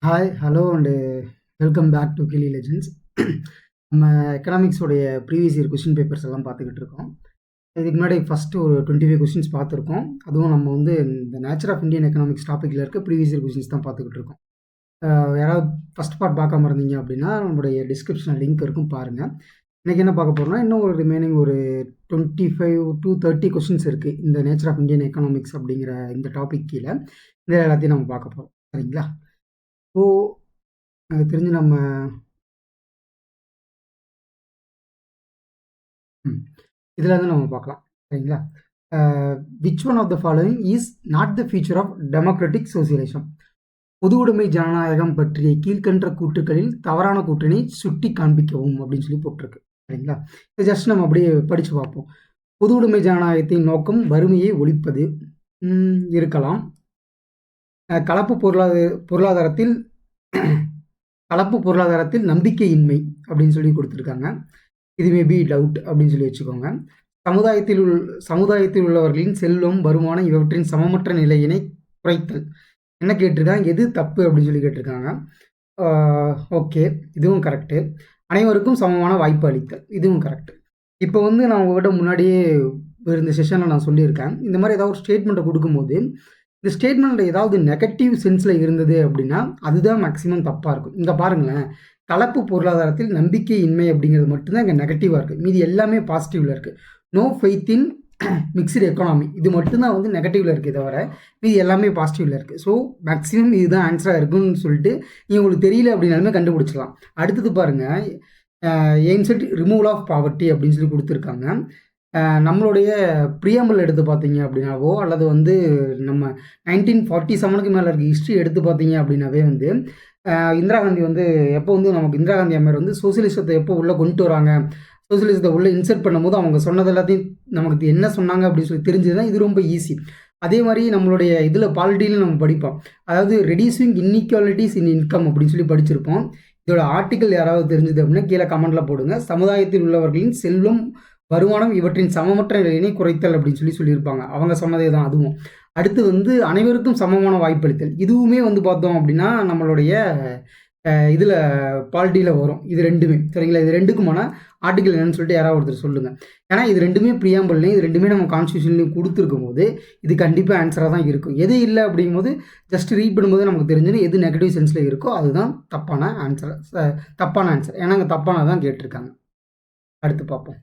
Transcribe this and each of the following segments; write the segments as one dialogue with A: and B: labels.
A: Hi, hello and welcome back to Kili Legends. நம்ம எக்கனாமிக்ஸோடைய previous year question papers எல்லாம் பார்த்துக்கிட்டு இருக்கோம். இதுக்கு முன்னாடி ஃபஸ்ட்டு ஒரு 25 கொஸ்டின்ஸ் பார்த்துருக்கோம். அதுவும் நம்ம வந்து இந்த நேச்சர் ஆஃப் இந்தியன் எக்கனாமிக்ஸ் டாப்பிக்கில் இருக்க ப்ரீவியஸ் இயர் கொஸ்டின்ஸ் தான் பார்த்துக்கிட்டு இருக்கோம். யாராவது ஃபஸ்ட் பார்ட் பார்க்காம இருந்தீங்க அப்படின்னா நம்மளுடைய டிஸ்கிரிப்ஷனில் லிங்க் இருக்கும், பாருங்கள். இன்றைக்கி என்ன பார்க்க போகிறோம்னா, இன்னும் ஒரு ரிமைனிங் ஒரு 25 to 30 கொஸ்டின்ஸ் இருக்குது இந்த நேச்சர் ஆஃப் இந்தியன் எக்கனாமிக்ஸ் அப்படிங்கிற இந்த டாபிக் கீழே. இந்த எல்லாத்தையும் நம்ம பார்க்க போகிறோம், சரிங்களா? ஸோ எனக்கு தெரிஞ்சு நம்ம இதில் வந்து நம்ம பார்க்கலாம், சரிங்களா? Which one of the following is not the feature of democratic socialism? பொது உடைமை ஜனநாயகம் பற்றிய கீழ்கண்ட கூற்றுக்களில் தவறான கூற்றினை சுட்டி காண்பிக்கவும் அப்படின்னு சொல்லி போட்டிருக்கு, சரிங்களா? இதை ஜஸ்ட் நம்ம அப்படியே படித்து பார்ப்போம். பொது உடைமை ஜனநாயகத்தின் நோக்கம் வறுமையை ஒழிப்பது இருக்கலாம். கலப்பு பொருளாதாரத்தில் நம்பிக்கையின்மை அப்படின்னு சொல்லி கொடுத்துருக்காங்க. இது மேபி டவுட் அப்படின்னு சொல்லி வச்சுக்கோங்க. சமுதாயத்தில் உள்ளவர்களின் செல்வம், வருமானம் இவற்றின் சமமற்ற நிலையினை குறைத்தல். என்ன கேட்டிருக்காங்க? எது தப்பு அப்படின்னு சொல்லி கேட்டிருக்காங்க. ஓகே, இதுவும் கரெக்டு. அனைவருக்கும் சமமான வாய்ப்பு அளித்தல், இதுவும் கரெக்டு. இப்போ வந்து நான் உங்கள்கிட்ட முன்னாடியே இந்த செஷனில் நான் சொல்லியிருக்கேன், இந்த மாதிரி ஏதாவது ஒரு ஸ்டேட்மெண்ட்டை கொடுக்கும்போது இந்த ஸ்டேட்மெண்ட்டில் ஏதாவது நெகட்டிவ் சென்ஸில் இருந்தது அப்படின்னா அதுதான் மேக்ஸிமம் தப்பாக இருக்கும். இங்கே பாருங்களேன், கலப்பு பொருளாதாரத்தில் நம்பிக்கையின்மை அப்படிங்கிறது மட்டும்தான் இங்கே நெகட்டிவாக இருக்குது. மீதி எல்லாமே பாசிட்டிவில் இருக்குது. No faith in mixed economy, இது மட்டும்தான் வந்து நெகட்டிவில் இருக்குது, தவிர மீதி எல்லாமே பாசிட்டிவில் இருக்குது. ஸோ மேக்ஸிமம் இதுதான் ஆன்சராக இருக்குன்னு சொல்லிட்டு நீங்கள் உங்களுக்கு தெரியல அப்படின்னாலுமே கண்டுபிடிச்சிடலாம். அடுத்தது பாருங்கள், எய்ம்ஸ் ரிமூவல் ஆஃப் பாவர்ட்டி அப்படின்னு சொல்லி கொடுத்துருக்காங்க. நம்மளுடைய ப்ரியாம்பிள் எடுத்து பார்த்தீங்க அப்படின்னாவோ, அல்லது வந்து நம்ம 1947க்கு மேலே இருக்க ஹிஸ்ட்ரி எடுத்து பார்த்தீங்க அப்படின்னாவே வந்து இந்திரா காந்தி வந்து எப்போ வந்து நமக்கு இந்திரா காந்தி அம்மையார் வந்து சோசியலிசத்தை எப்போ உள்ளே கொண்டு வராங்க, சோசியலிசத்தை உள்ளே இன்சர்ட் பண்ணும்போது அவங்க சொன்னது எல்லாத்தையும் நமக்கு என்ன சொன்னாங்க அப்படின்னு சொல்லி தெரிஞ்சதுதான் இது ரொம்ப ஈஸி. அதே மாதிரி நம்மளுடைய இதில் பாலிட்டியில் நம்ம படிப்போம், அதாவது ரெடியூசிங் இன்இக்வாலிட்டிஸ் இன் இன்கம் அப்படின்னு சொல்லி படிச்சிருப்போம். இதோட ஆர்டிக்கல் யாராவது தெரிஞ்சது அப்படின்னா கீழே கமெண்ட்டில் போடுங்க. சமுதாயத்தில் உள்ளவர்களின் செல்வம், வருமானம் இவற்றின் சமமற்ற நிலையினை குறைத்தல் அப்படின்னு சொல்லியிருப்பாங்க. அவங்க சொன்னதே தான் அதுவும். அடுத்து வந்து அனைவருக்கும் சமமான வாய்ப்பளித்தல், இதுவுமே வந்து பார்த்தோம் அப்படின்னா நம்மளுடைய இதில் பாலிட்டியில் வரும். இது ரெண்டுமே, சரிங்களா? இது ரெண்டுக்குமான ஆர்டிக்கல் என்னன்னு சொல்லிட்டு யாராவது ஒருத்தர் சொல்லுங்கள். ஏன்னா இது ரெண்டுமே ப்ரியாம்பிள்லையும் இது ரெண்டுமே நம்ம கான்ஸ்டியூஷன்லையும் கொடுத்துருக்கும் போது இது கண்டிப்பாக ஆன்சராக தான் இருக்கும். எது இல்லை அப்படிங்கும்போது ஜஸ்ட் ரீட் பண்ணும்போது நமக்கு தெரிஞ்சுன்னு எது நெகட்டிவ் சென்ஸில் இருக்கோ அதுதான் தப்பான ஆன்சர். ஏன்னா அங்கே தப்பானதான் கேட்டிருக்காங்க. அடுத்து பார்ப்போம்.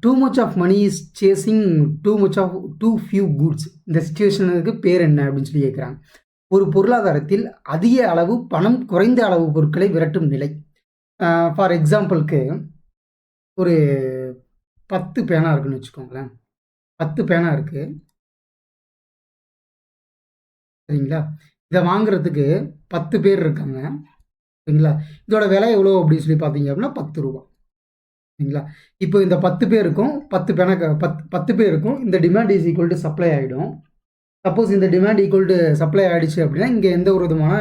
A: Too much of money is chasing too few goods. இந்த சிச்சுவேஷனுக்கு பேர் என்ன அப்படின்னு சொல்லி கேட்குறாங்க. ஒரு பொருளாதாரத்தில் அதிக அளவு பணம் குறைந்த அளவு பொருட்களை விரட்டும் நிலை. ஃபார் எக்ஸாம்பிளுக்கு ஒரு 10 பேனா இருக்குன்னு வச்சுக்கோங்களேன். 10 பேனா இருக்கு, சரிங்களா? இதை வாங்குறதுக்கு 10 பேர் இருக்காங்க, சரிங்களா? இதோட விலை எவ்வளோ அப்படின்னு சொல்லி பார்த்தீங்க அப்படின்னா 10 ரூபா, சரிங்களா? இப்போ இந்த 10 பேருக்கும் 10 பேனா 10 பேருக்கும் இந்த demand is equal to supply ஆகிடும். சப்போஸ் இந்த டிமாண்ட் ஈக்குவல் டு சப்ளை ஆகிடுச்சு அப்படின்னா இங்கே எந்த ஒரு விதமான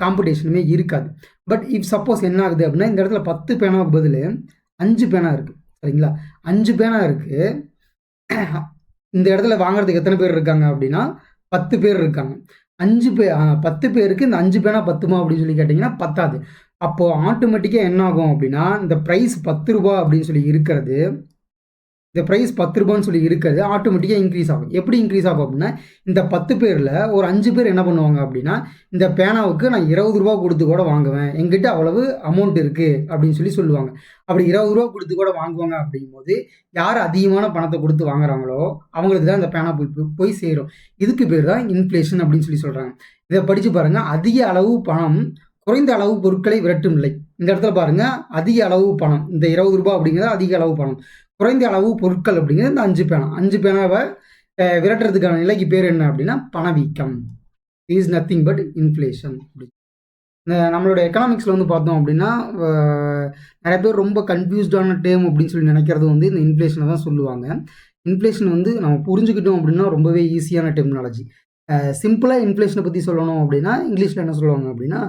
A: காம்படிஷனுமே இருக்காது. பட் இஃப் சப்போஸ் என்ன ஆகுது அப்படின்னா இந்த இடத்துல 10 பேனாவுக்கு பதில் 5 பேனா இருக்குது, சரிங்களா? 5 பேனா இருக்குது. இந்த இடத்துல வாங்குறதுக்கு எத்தனை பேர் இருக்காங்க அப்படின்னா 10 பேர் இருக்காங்க. 10 பேருக்கு இந்த 5 பேனா பத்துமா அப்படின்னு சொல்லி கேட்டிங்கன்னா பத்தாது. அப்போது ஆட்டோமேட்டிக்காக என்ன ஆகும் அப்படின்னா இந்த ப்ரைஸ் 10 ரூபா அப்படின்னு சொல்லி இருக்கிறது, இந்த ப்ரைஸ் 10 ரூபான்னு சொல்லி இருக்கிறது ஆட்டோமேட்டிக்காக இன்க்ரீஸ் ஆகும். எப்படி இன்க்ரீஸ் ஆகும் அப்படின்னா இந்த 10 பேரில் ஒரு 5 பேர் என்ன பண்ணுவாங்க அப்படின்னா இந்த பேனாவுக்கு நான் 20 ரூபா கொடுத்து கூட வாங்குவேன், எங்கிட்ட அவ்வளவு அமௌண்ட் இருக்குது அப்படின்னு சொல்லி சொல்லுவாங்க. அப்படி 20 ரூபா கொடுத்து கூட வாங்குவாங்க. அப்படிங்கும்போது யார் அதிகமான பணத்தை கொடுத்து வாங்குறாங்களோ அவங்களுக்கு தான் இந்த பேனா போய் சேரும். இதுக்கு பேர் தான் இன்ஃப்ளேஷன் அப்படின்னு சொல்லி சொல்கிறாங்க. இதை படித்து பாருங்கள். அதிக அளவு பணம் குறைந்த அளவு பொருட்களை விரட்டும் நிலை. இந்த இடத்துல பாருங்கள், அதிக அளவு பணம், இந்த 20 ரூபா அப்படிங்கிறது அதிக அளவு பணம், குறைந்த அளவு பொருட்கள் அப்படிங்கிறது இந்த 5 பேனாவை விரட்டுறதுக்கான நிலைக்கு பேர் என்ன அப்படின்னா பணவீக்கம். Is nothing but inflation. நம்மளோட எக்கனாமிக்ஸில் வந்து பார்த்தோம் அப்படின்னா நிறைய பேர் ரொம்ப கன்ஃபியூஸ்டான டேர்ம் அப்படின்னு சொல்லி நினைக்கிறது வந்து இந்த இன்ஃப்ளேஷனை தான் சொல்லுவாங்க. இன்ஃப்ளேஷன் வந்து நம்ம புரிஞ்சுக்கிட்டோம் அப்படின்னா ரொம்பவே ஈஸியான டெர்மினாலஜி. சிம்பிளாக இன்ஃப்ளேஷனை பற்றி சொல்லணும் அப்படின்னா இங்கிலீஷில் என்ன சொல்லுவாங்க அப்படின்னா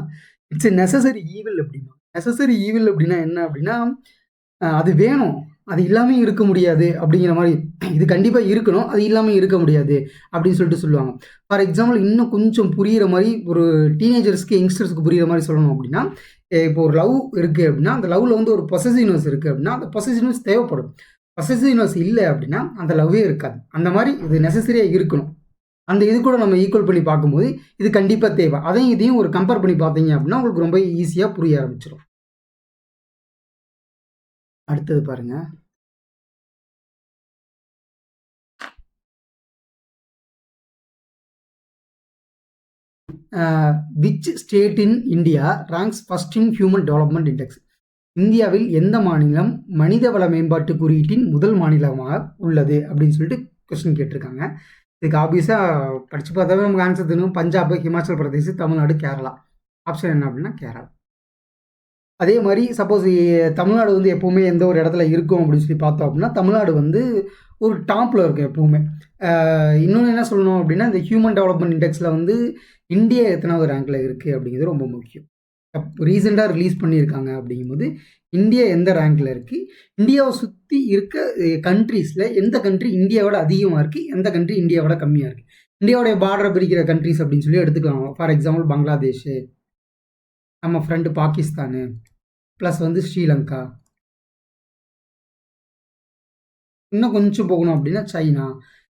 A: இட்ஸ் எ நெசசரி ஈவில் அப்படின்னா. நெசசரி ஈவில் அப்படின்னா என்ன அப்படின்னா அது வேணும், அது இல்லாமல் இருக்க முடியாது அப்படிங்கிற மாதிரி, இது கண்டிப்பாக இருக்கணும், அது இல்லாமல் இருக்க முடியாது அப்படின்னு சொல்லிட்டு சொல்லுவாங்க. ஃபார் எக்ஸாம்பிள் இன்னும் கொஞ்சம் புரிகிற மாதிரி ஒரு டீனேஜர்ஸ்க்கு யங்ஸ்டர்ஸ்க்கு புரிகிற மாதிரி சொல்லணும் அப்படின்னா, இப்போ ஒரு லவ் இருக்குது அப்படின்னா அந்த லவ்வில் வந்து ஒரு பொசசிவ்னஸ் இருக்குது அப்படின்னா அந்த பொசசிவ்னஸ் தேவைப்படும். பொசசிவ்னஸ் இல்லை அப்படின்னா அந்த லவ்வே இருக்காது. அந்த மாதிரி இது நெசசரியாக இருக்கணும். அந்த இது கூட நம்ம ஈக்குவல் பண்ணி பார்க்கும்போது இது கண்டிப்பாக தேவை. அதையும் இதையும் ஒரு கம்பேர் பண்ணி பார்த்தீங்க அப்படின்னா உங்களுக்கு ரொம்ப ஈஸியாக புரிய ஆரம்பிச்சிடும். அடுத்தது பாருங்க. Which state in India ranks first in human development index? இந்தியாவில் எந்த மாநிலம் மனித வள மேம்பாட்டு குறியீட்டின் முதல் மாநிலமாக உள்ளது அப்படின்னு சொல்லிட்டு கொஸ்டின் கேட்டிருக்காங்க. இதுக்கு ஆப்வியஸாக படித்து பார்த்தாவே நமக்கு ஆன்சர் தெரியும். பஞ்சாப், ஹிமாச்சல் பிரதேஷ், தமிழ்நாடு, கேரளா. ஆப்ஷன் என்ன அப்படின்னா கேரளா. அதே மாதிரி சப்போஸ் தமிழ்நாடு வந்து எப்போவுமே எந்த ஒரு இடத்துல இருக்கும் அப்படின்னு சொல்லி பார்த்தோம் அப்படின்னா தமிழ்நாடு வந்து ஒரு டாப்பில் இருக்கும் எப்போவுமே. இன்னொன்று என்ன சொல்லணும் அப்படின்னா இந்த ஹியூமன் டெவலப்மெண்ட் இண்டெக்ஸில் வந்து இந்தியா எத்தனாவது ரேங்கில் இருக்குது அப்படிங்கிறது ரொம்ப முக்கியம். ரீசெண்டாக ரிலீஸ் பண்ணியிருக்காங்க அப்படிங்கும்போது இந்தியா எந்த ரேங்கில் இருக்குது, இந்தியாவை சுற்றி இருக்க கண்ட்ரீஸில் எந்த கண்ட்ரி இந்தியாவோட அதிகமாக இருக்குது, எந்த கண்ட்ரி இந்தியாவோட கம்மியாக இருக்குது. இந்தியாவுடைய பார்டரை பிரிக்கிற கண்ட்ரிஸ் அப்படின்னு சொல்லி எடுத்துக்கலாம். ஃபார் எக்ஸாம்பிள் பங்களாதேஷ், நம்ம ஃப்ரெண்டு பாகிஸ்தானு, ப்ளஸ் வந்து ஸ்ரீலங்கா, இன்னும் கொஞ்சம் போகணும் அப்படின்னா சைனா.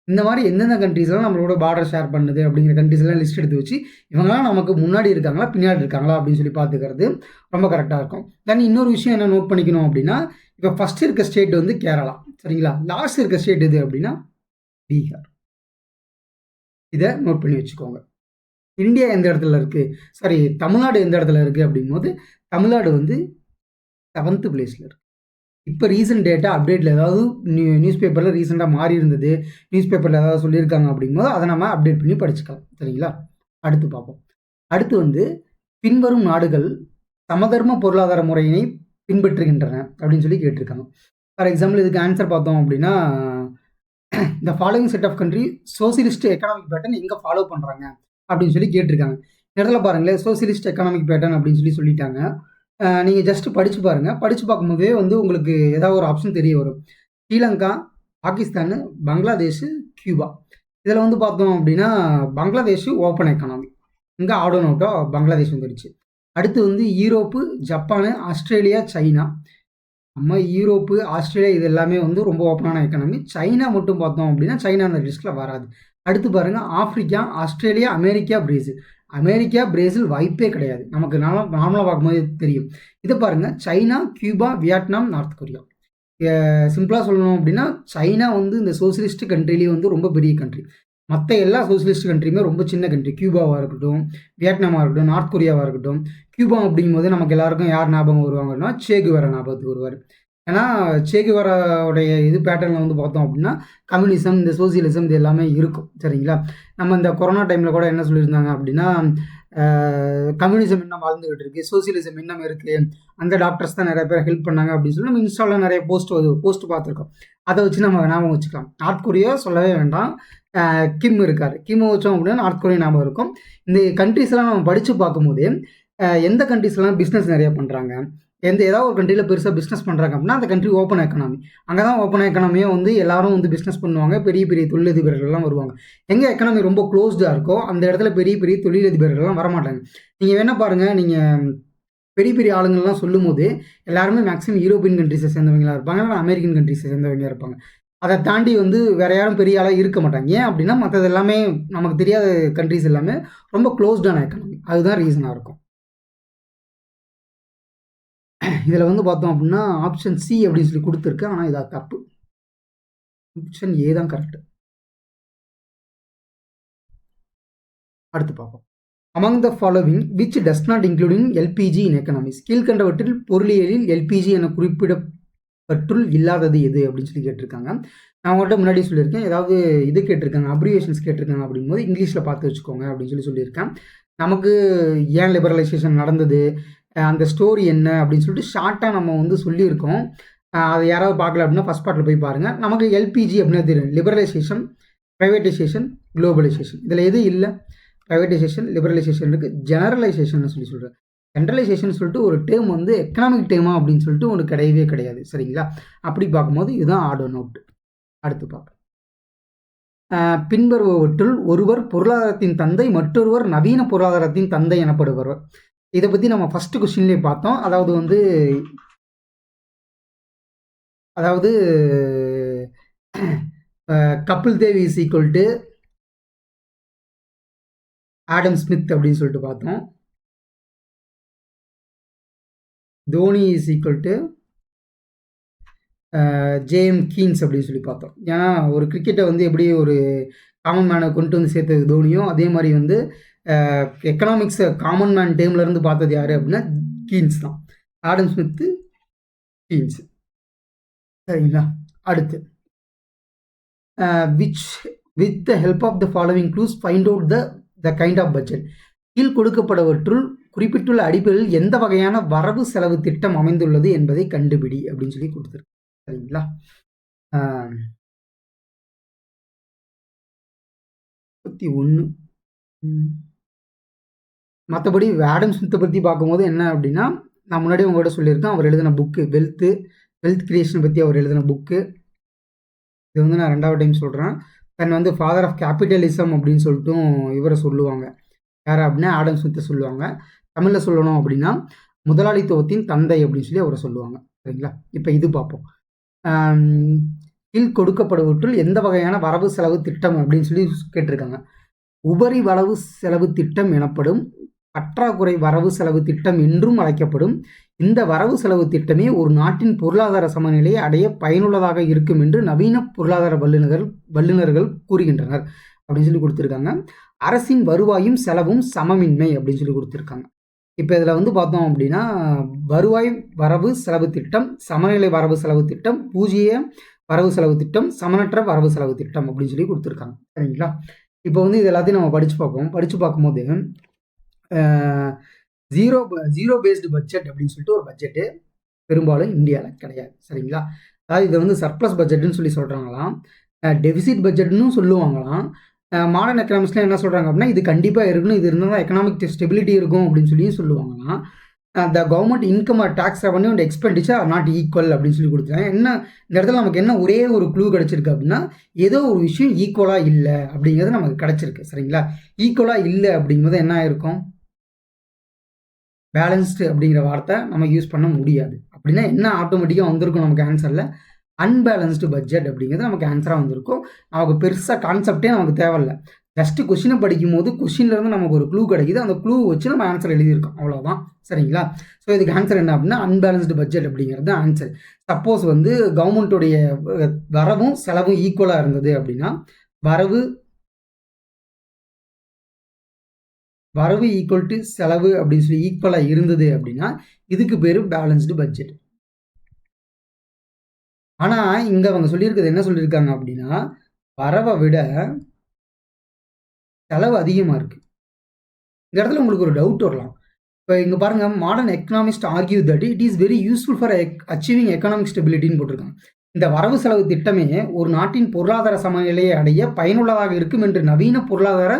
A: இந்த மாதிரி எந்தெந்த கண்ட்ரீஸ்லாம் நம்மளோட பார்டர் ஷேர் பண்ணுது அப்படிங்கிற கண்ட்ரீஸ்லாம் லிஸ்ட் எடுத்து வச்சு இவங்கெல்லாம் நமக்கு முன்னாடி இருக்காங்களா பின்னாடி இருக்காங்களா அப்படின்னு சொல்லி பார்த்துக்கிறது ரொம்ப கரெக்டாக இருக்கும். தென் இன்னொரு விஷயம் என்ன நோட் பண்ணிக்கணும் அப்படின்னா இப்போ ஃபஸ்ட் இருக்க ஸ்டேட் வந்து கேரளா, சரிங்களா. லாஸ்ட் இருக்க ஸ்டேட் எது அப்படின்னா பீகார். இதை நோட் பண்ணி வச்சுக்கோங்க. இந்தியா எந்த இடத்துல இருக்குது, சாரி தமிழ்நாடு எந்த இடத்துல இருக்குது அப்படிங்கும்போது தமிழ்நாடு வந்து 7th பிளேஸில் இருக்குது. இப்போ ரீசெண்ட் டேட்டா அப்டேட்டில் ஏதாவது நியூஸ் பேப்பரில் ரீசெண்டாக மாறி இருந்தது, நியூஸ் பேப்பரில் ஏதாவது சொல்லியிருக்காங்க அப்படிங்கும்போது அதை நம்ம அப்டேட் பண்ணி படிச்சுக்கலாம், சரிங்களா. அடுத்து பார்ப்போம். அடுத்து வந்து பின்வரும் நாடுகள் சமதர்ம பொருளாதார முறையினை பின்பற்றுகின்றன அப்படின்னு சொல்லி கேட்டிருக்காங்க. ஃபார் எக்ஸாம்பிள் இதுக்கு ஆன்சர் பார்த்தோம் அப்படின்னா இந்த following set of country socialist economic pattern எங்கே ஃபாலோ பண்ணுறாங்க அப்படின்னு சொல்லி கேட்டிருக்காங்க. இடத்துல பாருங்களேன், சோசியலிஸ்ட் எக்கனாமிக் பேட்டர்ன் அப்படின்னு சொல்லிட்டாங்க. நீங்கள் ஜஸ்ட் படித்து பாருங்கள். படித்து பார்க்கும்போதே வந்து உங்களுக்கு ஏதாவது ஒரு ஆப்ஷன் தெரிய வரும். ஸ்ரீலங்கா, பாகிஸ்தான், பங்களாதேஷ், கியூபா. இதில் வந்து பார்த்தோம் அப்படின்னா பங்களாதேஷ் ஓப்பன் எக்கனாமி, இங்கே ஆடோன் அவுட்டாக பங்களாதேஷ் வந்துடுச்சு. அடுத்து வந்து யூரோப்பு, ஜப்பானு, ஆஸ்திரேலியா, சைனா. நம்ம யூரோப்பு, ஆஸ்திரேலியா இது எல்லாமே வந்து ரொம்ப ஓப்பனான எக்கனாமி. சைனா மட்டும் பார்த்தோம் அப்படின்னா சைனா அந்த லிஸ்ட்டில் வராது. அடுத்து பாருங்கள் Africa, Australia, America, Brazil. America, Brazil வாய்ப்பே கிடையாது. நமக்கு நார்மலாக பார்க்கும்போது தெரியும். இதை பாருங்கள் China, Cuba, Vietnam, north Korea. சிம்பிளாக சொல்லணும் அப்படின்னா சைனா வந்து இந்த சோசியலிஸ்ட் கண்ட்ரிலேயே வந்து ரொம்ப பெரிய கண்ட்ரி. மற்ற எல்லா சோசியலிஸ்ட் கண்ட்ரியுமே ரொம்ப சின்ன கண்ட்ரி. கியூபாவாக இருக்கட்டும், வியட்நாமாக இருக்கட்டும், நார்த் கொரியாவாக இருக்கட்டும். கியூபா அப்படிங்கும்போது நமக்கு எல்லாருக்கும் யார் ஞாபகம் வருவாங்கன்னா சேகுவேரா ஞாபகத்துக்கு வருவார். ஏன்னா சேகுவேராவுடைய இது பேட்டர்னில் வந்து பார்த்தோம் அப்படின்னா கம்யூனிசம், இந்த சோசியலிசம் இது எல்லாமே இருக்கும், சரிங்களா. நம்ம இந்த கொரோனா டைமில் கூட என்ன சொல்லியிருந்தாங்க அப்படின்னா கம்யூனிசம் இன்னும் வாழ்ந்துகிட்டு இருக்குது, சோசியலிசம் இன்னும் இருக்குது, அந்த டாக்டர்ஸ் தான் நிறைய பேர் ஹெல்ப் பண்ணாங்க அப்படின்னு சொல்லி நம்ம இன்ஸ்டாவில் நிறைய போஸ்ட் பார்த்துருக்கோம். அதை வச்சு நம்ம ஞாபகம் வச்சுக்கலாம். நார்த் கொரியா சொல்லவே வேண்டாம், கிம் இருக்கார். கிம் வச்சோம் அப்படின்னா நார்த் கொரியா ஞாபகம் இருக்கும். இந்த கண்ட்ரிஸ்லாம் நம்ம படித்து பார்க்கும்போது எந்த கண்ட்ரிஸ்லாம் பிஸ்னஸ் நிறைய பண்ணுறாங்க, ஏதாவது ஒரு கண்ட்ரியில் பெருசாக பிஸ்னஸ் பண்ணுறாங்க அப்படின்னா அந்த கண்ட்ரி ஓப்பன் எக்கனாமி. அங்கே தான் ஓப்பன் எக்கனாமியாக வந்து எல்லாரும் வந்து பிஸ்னஸ் பண்ணுவாங்க, பெரிய பெரிய தொழிலதிபர்கள்லாம் வருவாங்க. எங்கே எக்கனாமி ரொம்ப க்ளோஸ்டாக இருக்கோ அந்த இடத்துல பெரிய பெரிய தொழிலதிபர்கள்லாம் வரமாட்டாங்க. நீங்கள் வேணா பாருங்கள், நீங்கள் பெரிய பெரிய ஆளுங்கள்லாம் சொல்லும் போது எல்லாருமே மேக்ஸிமம் யூரோப்பியன் கண்ட்ரிஸை சேர்ந்தவங்களாக இருப்பாங்க, இல்லை அமெரிக்கன் கண்ட்ரிஸை சேர்ந்தவங்க இருப்பாங்க. அதை தாண்டி வந்து வேறு யாரும் பெரிய ஆளாக இருக்க மாட்டாங்க. ஏன் அப்படின்னா மற்றது எல்லாமே நமக்கு தெரியாத கண்ட்ரிஸ் எல்லாமே ரொம்ப க்ளோஸ்டான எக்கனாமி, அதுதான் ரீசனாக இருக்கும். இதில் வந்து பார்த்தோம் அப்படின்னா ஆப்ஷன் சி அப்படின்னு சொல்லி கொடுத்துருக்கு, ஆனால் இதா தப்பு. ஆப்ஷன் ஏ தான் கரெக்ட். அடுத்து பார்ப்போம். Among the following which does not including LPG in economics? கீழ்கண்டவற்றில் பொருளியலில் எல்பிஜி என குறிப்பிடப்பற்றுள் இல்லாதது எது அப்படின்னு சொல்லி கேட்டிருக்காங்க. நான் உங்கள்கிட்ட முன்னாடி சொல்லியிருக்கேன், ஏதாவது இது கேட்டிருக்காங்க, அப்ரிவேஷன்ஸ் கேட்டிருக்காங்க அப்படிங்கும்போது இங்கிலீஷில் பார்த்து வச்சுக்கோங்க அப்படின்னு சொல்லியிருக்கேன். நமக்கு ஏன் லிபரலைசேஷன் நடந்தது, அந்த ஸ்டோரி என்ன அப்படின்னு சொல்லிட்டு ஷார்ட்டாக நம்ம வந்து சொல்லியிருக்கோம். அதை யாராவது பார்க்கல அப்படின்னா ஃபஸ்ட் பார்ட்டில் போய் பாருங்கள். நமக்கு எல்பிஜி அப்படின்னா தெரியும், லிபரலைசேஷன், ப்ரைவேட்டைசேஷன், குளோபலைசேஷன். இதில் எது இல்லை? ப்ரைவேட்டைசேஷன், லிபரலைசேஷன் இருக்குது, ஜெனரலைசேஷன் சொல்லி சொல்கிறேன். சென்ட்ரலைசேஷன் சொல்லிட்டு ஒரு டேர்ம் வந்து எக்கனாமிக் டேர்மா அப்படின்னு சொல்லிட்டு ஒன்று கிடையவே கிடையாது. சரிங்களா? அப்படி பார்க்கும்போது இதுதான் ஆட் ஒன் அவுட். அடுத்து பார்ப்போம். பின்வருபவற்றுள் ஒருவர் பொருளாதாரத்தின் தந்தை, மற்றொருவர் நவீன பொருளாதாரத்தின் தந்தை எனப்படுவர். இதை பற்றி நம்ம ஃபர்ஸ்ட் கொஸ்டின்லேயே பார்த்தோம். அதாவது Kapil Dev is equal to Adam Smith அப்படின்னு சொல்லிட்டு பார்த்தோம். Dhoni is equal to JM Keynes அப்படின்னு சொல்லி பார்த்தோம். ஏன்னா ஒரு கிரிக்கெட்டை வந்து எப்படி ஒரு காமன் மேனை கொண்டு வந்து சேர்த்தது தோனியும், அதே மாதிரி வந்து எக்கனாமிக்ஸை காமன் மேன் டேம்லேருந்து பார்த்தது யார் அப்படின்னா கீன்ஸ் தான். Adam Smith, Keynes. சரிங்களா? அடுத்து with the help of the following clues find out the kind of budget. கீழ் கொடுக்கப்படவற்றுள் குறிப்பிட்டுள்ள அடிப்படையில் எந்த வகையான வரவு செலவு திட்டம் அமைந்துள்ளது என்பதை கண்டுபிடி அப்படின்னு சொல்லி கொடுத்துருக்கு. சரிங்களா? 31. மற்றபடி ஆடம் ஸ்மித்தை பற்றி பார்க்கும்போது என்ன அப்படின்னா, நான் முன்னாடி உங்களோட சொல்லியிருக்கேன், அவர் எழுதின புக்கு வெல்த் கிரியேஷனை பற்றி அவர் எழுதின புக்கு. இது வந்து நான் 2வது டைம் சொல்கிறேன். தன் வந்து ஃபாதர் ஆஃப் கேபிட்டலிசம் அப்படின்னு சொல்லிட்டும் இவரை சொல்லுவாங்க. யார் அப்படின்னா ஆடம் ஸ்மித்தை சொல்லுவாங்க. தமிழில் சொல்லணும் அப்படின்னா முதலாளித்துவத்தின் தந்தை அப்படின்னு சொல்லி அவரை சொல்லுவாங்க. சரிங்களா? இப்போ இது பார்ப்போம். கீழ் கொடுக்கப்படுவற்றுள் எந்த வகையான வரவு செலவு திட்டம் அப்படின்னு சொல்லி கேட்டிருக்காங்க. உபரி வரவு செலவு திட்டம் எனப்படும், பற்றாக்குறை வரவு செலவு திட்டம் என்றும் அழைக்கப்படும். இந்த வரவு செலவு திட்டமே ஒரு நாட்டின் பொருளாதார சமநிலையை அடைய பயனுள்ளதாக இருக்கும் என்று நவீன பொருளாதார வல்லுநர்கள் கூறுகின்றனர் அப்படின்னு சொல்லி கொடுத்துருக்காங்க. அரசின் வருவாயும் செலவும் சமமின்மை அப்படின்னு சொல்லி கொடுத்துருக்காங்க. இப்போ இதில் வந்து பார்த்தோம் அப்படின்னா வருவாய் வரவு செலவு திட்டம், சமநிலை வரவு செலவு திட்டம், பூஜ்ஜிய வரவு செலவு திட்டம், சமனற்ற வரவு செலவு திட்டம் அப்படின்னு சொல்லி கொடுத்துருக்காங்க. சரிங்களா? இப்போ வந்து இது எல்லாத்தையும் நம்ம படித்து பார்க்கும்போது ஜீரோ பேஸ்டு பட்ஜெட் அப்படின்னு சொல்லிட்டு ஒரு பட்ஜெட்டு பெரும்பாலும் இந்தியாவில் கிடையாது. சரிங்களா? அதாவது இதை வந்து சர்ப்ளஸ் பட்ஜெட்டுன்னு சொல்லி சொல்கிறாங்களாம், டெபிசிட் பட்ஜெட்னு சொல்லுவாங்களாம். மாடர்ன் எக்கனாமிக்ஸ்லாம் என்ன சொல்கிறாங்க அப்படின்னா இது கண்டிப்பாக இருக்கணும், இது இருந்தால் தான் எக்கனாமிக் ஸ்டெபிலிட்டி இருக்கும் அப்படின்னு சொல்லி சொல்லுவாங்களாம். The government income or tax revenue and expenditure are not equal அப்படின்னு சொல்லி கொடுத்துருக்காங்க. என்ன இந்த இடத்துல நமக்கு என்ன ஒரே ஒரு க்ளூ கிடச்சிருக்கு அப்படின்னா ஏதோ ஒரு விஷயம் ஈக்குவலாக இல்லை அப்படிங்கிறது நமக்கு கிடச்சிருக்கு. சரிங்களா? ஈக்குவலாக இல்லை அப்படிங்கும்போது என்ன ஆயிருக்கும், பேலன்ஸ்டு அப்படிங்கிற வார்த்தை நம்ம யூஸ் பண்ண முடியாது. அப்படின்னா என்ன ஆட்டோமேட்டிக்காக வந்திருக்கும் நமக்கு ஆன்சரில், அன்பேலன்ஸ்டு பட்ஜெட் அப்படிங்கிறது நமக்கு ஆன்சராக வந்திருக்கும். நமக்கு பெருசாக கான்செப்டே நமக்கு தேவையில்லை. ஜஸ்ட்டு கொஷினை படிக்கும் போது கொஷின்லேருந்து நமக்கு ஒரு க்ளூ கிடைக்குது, அந்த க்ளூ வச்சு நம்ம ஆன்சர் எழுதியிருக்கோம், அவ்வளோதான். சரிங்களா? ஸோ இதுக்கு ஆன்சர் என்ன அப்படின்னா அன்பேலன்ஸ்டு பட்ஜெட் அப்படிங்கிறது ஆன்சர். சப்போஸ் வந்து கவர்மெண்ட்டுடைய வரவும் செலவும் ஈக்குவலாக இருந்தது அப்படின்னா வரவு ஈக்குவல் டு செலவு அப்படின்னு சொல்லி ஈக்குவலாக இருந்தது அப்படின்னா இதுக்கு பேர் பேலன்ஸ்டு பட்ஜெட். ஆனால் இங்கே அவங்க சொல்லியிருக்கிறது என்ன சொல்லியிருக்காங்க அப்படின்னா வரவை விட செலவு அதிகமாக இருக்குது. இந்த இடத்துல உங்களுக்கு ஒரு டவுட் வரலாம். இப்போ இங்கே பாருங்கள், modern economist argue that it is very useful for achieving economic ஸ்டெபிலிட்டின்னு போட்டிருக்காங்க. இந்த வரவு செலவு திட்டமே ஒரு நாட்டின் பொருளாதார சமநிலையை அடைய பயனுள்ளதாக இருக்கும் என்று நவீன பொருளாதார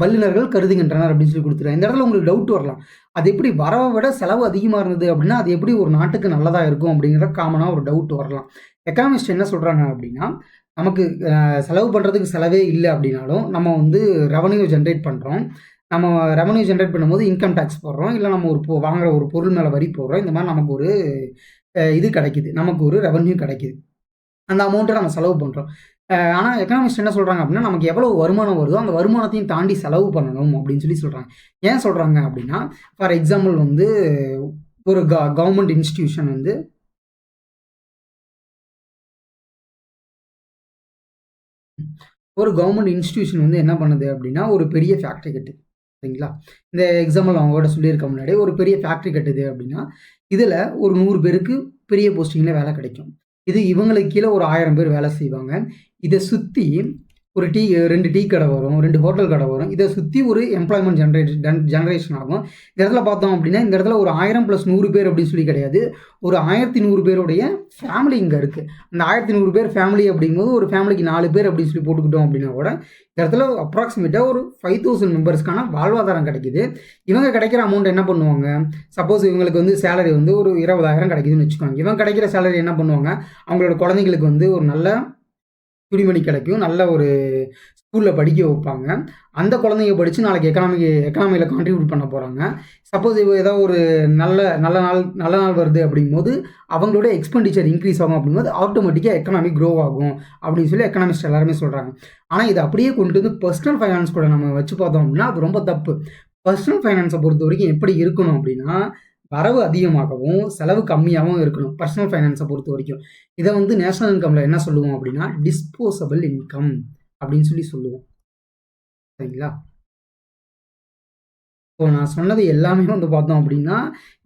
A: வல்லுநர்கள் கருதுகின்றனர் அப்படின்னு சொல்லி கொடுத்துருக்காங்க. இந்த இடத்துல உங்களுக்கு டவுட் வரலாம், அது எப்படி வரவை விட செலவு அதிகமாக இருந்தது அப்படின்னா அது எப்படி ஒரு நாட்டுக்கு நல்லதாக இருக்கும் அப்படிங்கிற காமனாக ஒரு டவுட் வரலாம். எக்கனாமிஸ்ட் என்ன சொல்கிறாங்க அப்படின்னா நமக்கு செலவு பண்ணுறதுக்கு செலவே இல்லை அப்படின்னாலும் நம்ம வந்து ரெவன்யூ ஜென்ரேட் பண்ணுறோம். நம்ம ரெவன்யூ ஜென்ரேட் பண்ணும்போது இன்கம் டேக்ஸ் போடுறோம், இல்லை நம்ம ஒரு வாங்குற ஒரு பொருள் மேலே வரி போடுறோம். இந்த மாதிரி நமக்கு ஒரு இது கிடைக்குது, நமக்கு ஒரு ரெவன்யூ கிடைக்குது. அந்த அமௌண்ட்டை நம்ம செலவு பண்ணுறோம். ஆனால் எக்கனாமிஸ்ட் என்ன சொல்கிறாங்க அப்படின்னா நமக்கு எவ்வளோ வருமானம் வருதோ அந்த வருமானத்தையும் தாண்டி செலவு பண்ணணும் அப்படின்னு சொல்லி சொல்கிறாங்க. ஏன் சொல்கிறாங்க அப்படின்னா ஃபார் எக்ஸாம்பிள் வந்து ஒரு கவர்மெண்ட் இன்ஸ்டிடியூஷன் வந்து வந்து என்ன பண்ணுது அப்படின்னா ஒரு பெரிய ஃபேக்ட்ரி கட்டுது. சரிங்களா? இந்த எக்ஸாம்பிள் அவங்களோட சொல்லியிருக்க முன்னாடி ஒரு பெரிய ஃபேக்ட்ரி கட்டுது அப்படின்னா இதில் ஒரு 100 பேருக்கு பெரிய போஸ்டிங்கில் வேலை கிடைக்கும். இது இவங்களுக்கு கீழே ஒரு 1000 பேர் வேலை செய்வாங்க. இதை சுற்றி ஒரு 2 டீ கடை வரும், 2 ஹோட்டல் கடை வரும். இதை சுற்றி ஒரு எம்ப்ளாய்மெண்ட் ஜெனரேஷன் ஆகும். இந்த இடத்துல பார்த்தோம் அப்படின்னா இந்த இடத்துல ஒரு 1000 + 100 பேர் அப்படின்னு சொல்லி கிடையாது. ஒரு 1100 பேருடைய ஃபேமிலி இங்கே இருக்குது. அந்த 1100 பேர் ஃபேமிலி அப்படிங்கும்போது ஒரு ஃபேமிலிக்கு 4 பேர் அப்படின்னு சொல்லி போட்டுக்கிட்டோம் அப்படின்னா கூட இந்த இடத்துல அப்ராக்சிமேட்டாக ஒரு 5000 மெம்பர்ஸ்க்கான வாழ்வாதாரம் கிடைக்குது. இவங்க கிடைக்கிற அமௌண்ட் என்ன பண்ணுவாங்க, சப்போஸ் இவங்களுக்கு வந்து சேலரி வந்து ஒரு 20,000 கிடைக்குதுன்னு வச்சுக்கோங்க. இவங்க கிடைக்கிற சேலரி என்ன பண்ணுவாங்க, அவங்களோட குழந்தைங்களுக்கு வந்து ஒரு நல்ல துணிமணி கிடைக்கும், நல்ல ஒரு ஸ்கூலில் படிக்க வைப்பாங்க. அந்த குழந்தைங்க படித்து நாளைக்கு எக்கனாமியில் கான்ட்ரிபியூட் பண்ண போகிறாங்க. சப்போஸ் ஏதோ ஒரு நல்ல நாள் வருது அப்படிங்கும்போது அவங்களோட எக்ஸ்பெண்டிச்சர் இன்க்ரீஸ் ஆகும் அப்படிங்கும்போது ஆட்டோமேட்டிக்காக எக்கனாமி க்ரோ ஆகும் அப்படின்னு சொல்லி எக்கனாமிஸ்ட் எல்லாருமே சொல்கிறாங்க. ஆனால் இதை அப்படியே கொண்டு வந்து பர்சனல் ஃபைனான்ஸ் கூட நம்ம வச்சு பார்த்தோம் அப்படின்னா அது ரொம்ப தப்பு. பர்சனல் ஃபைனான்ஸை பொறுத்த வரைக்கும் எப்படி இருக்கணும் அப்படின்னா, வரவு அதிகமாகவும் செலவு கம்மியாகவும் இருக்கணும் பர்சனல் ஃபைனான்ஸை பொறுத்த வரைக்கும். இதை வந்து நேஷனல் இன்கமில் என்ன சொல்லுவோம் அப்படின்னா டிஸ்போசபிள் இன்கம் அப்படின்னு சொல்லி சொல்லுவோம். சரிங்களா? இப்போ நான் சொன்னது எல்லாமே வந்து பார்த்தோம் அப்படின்னா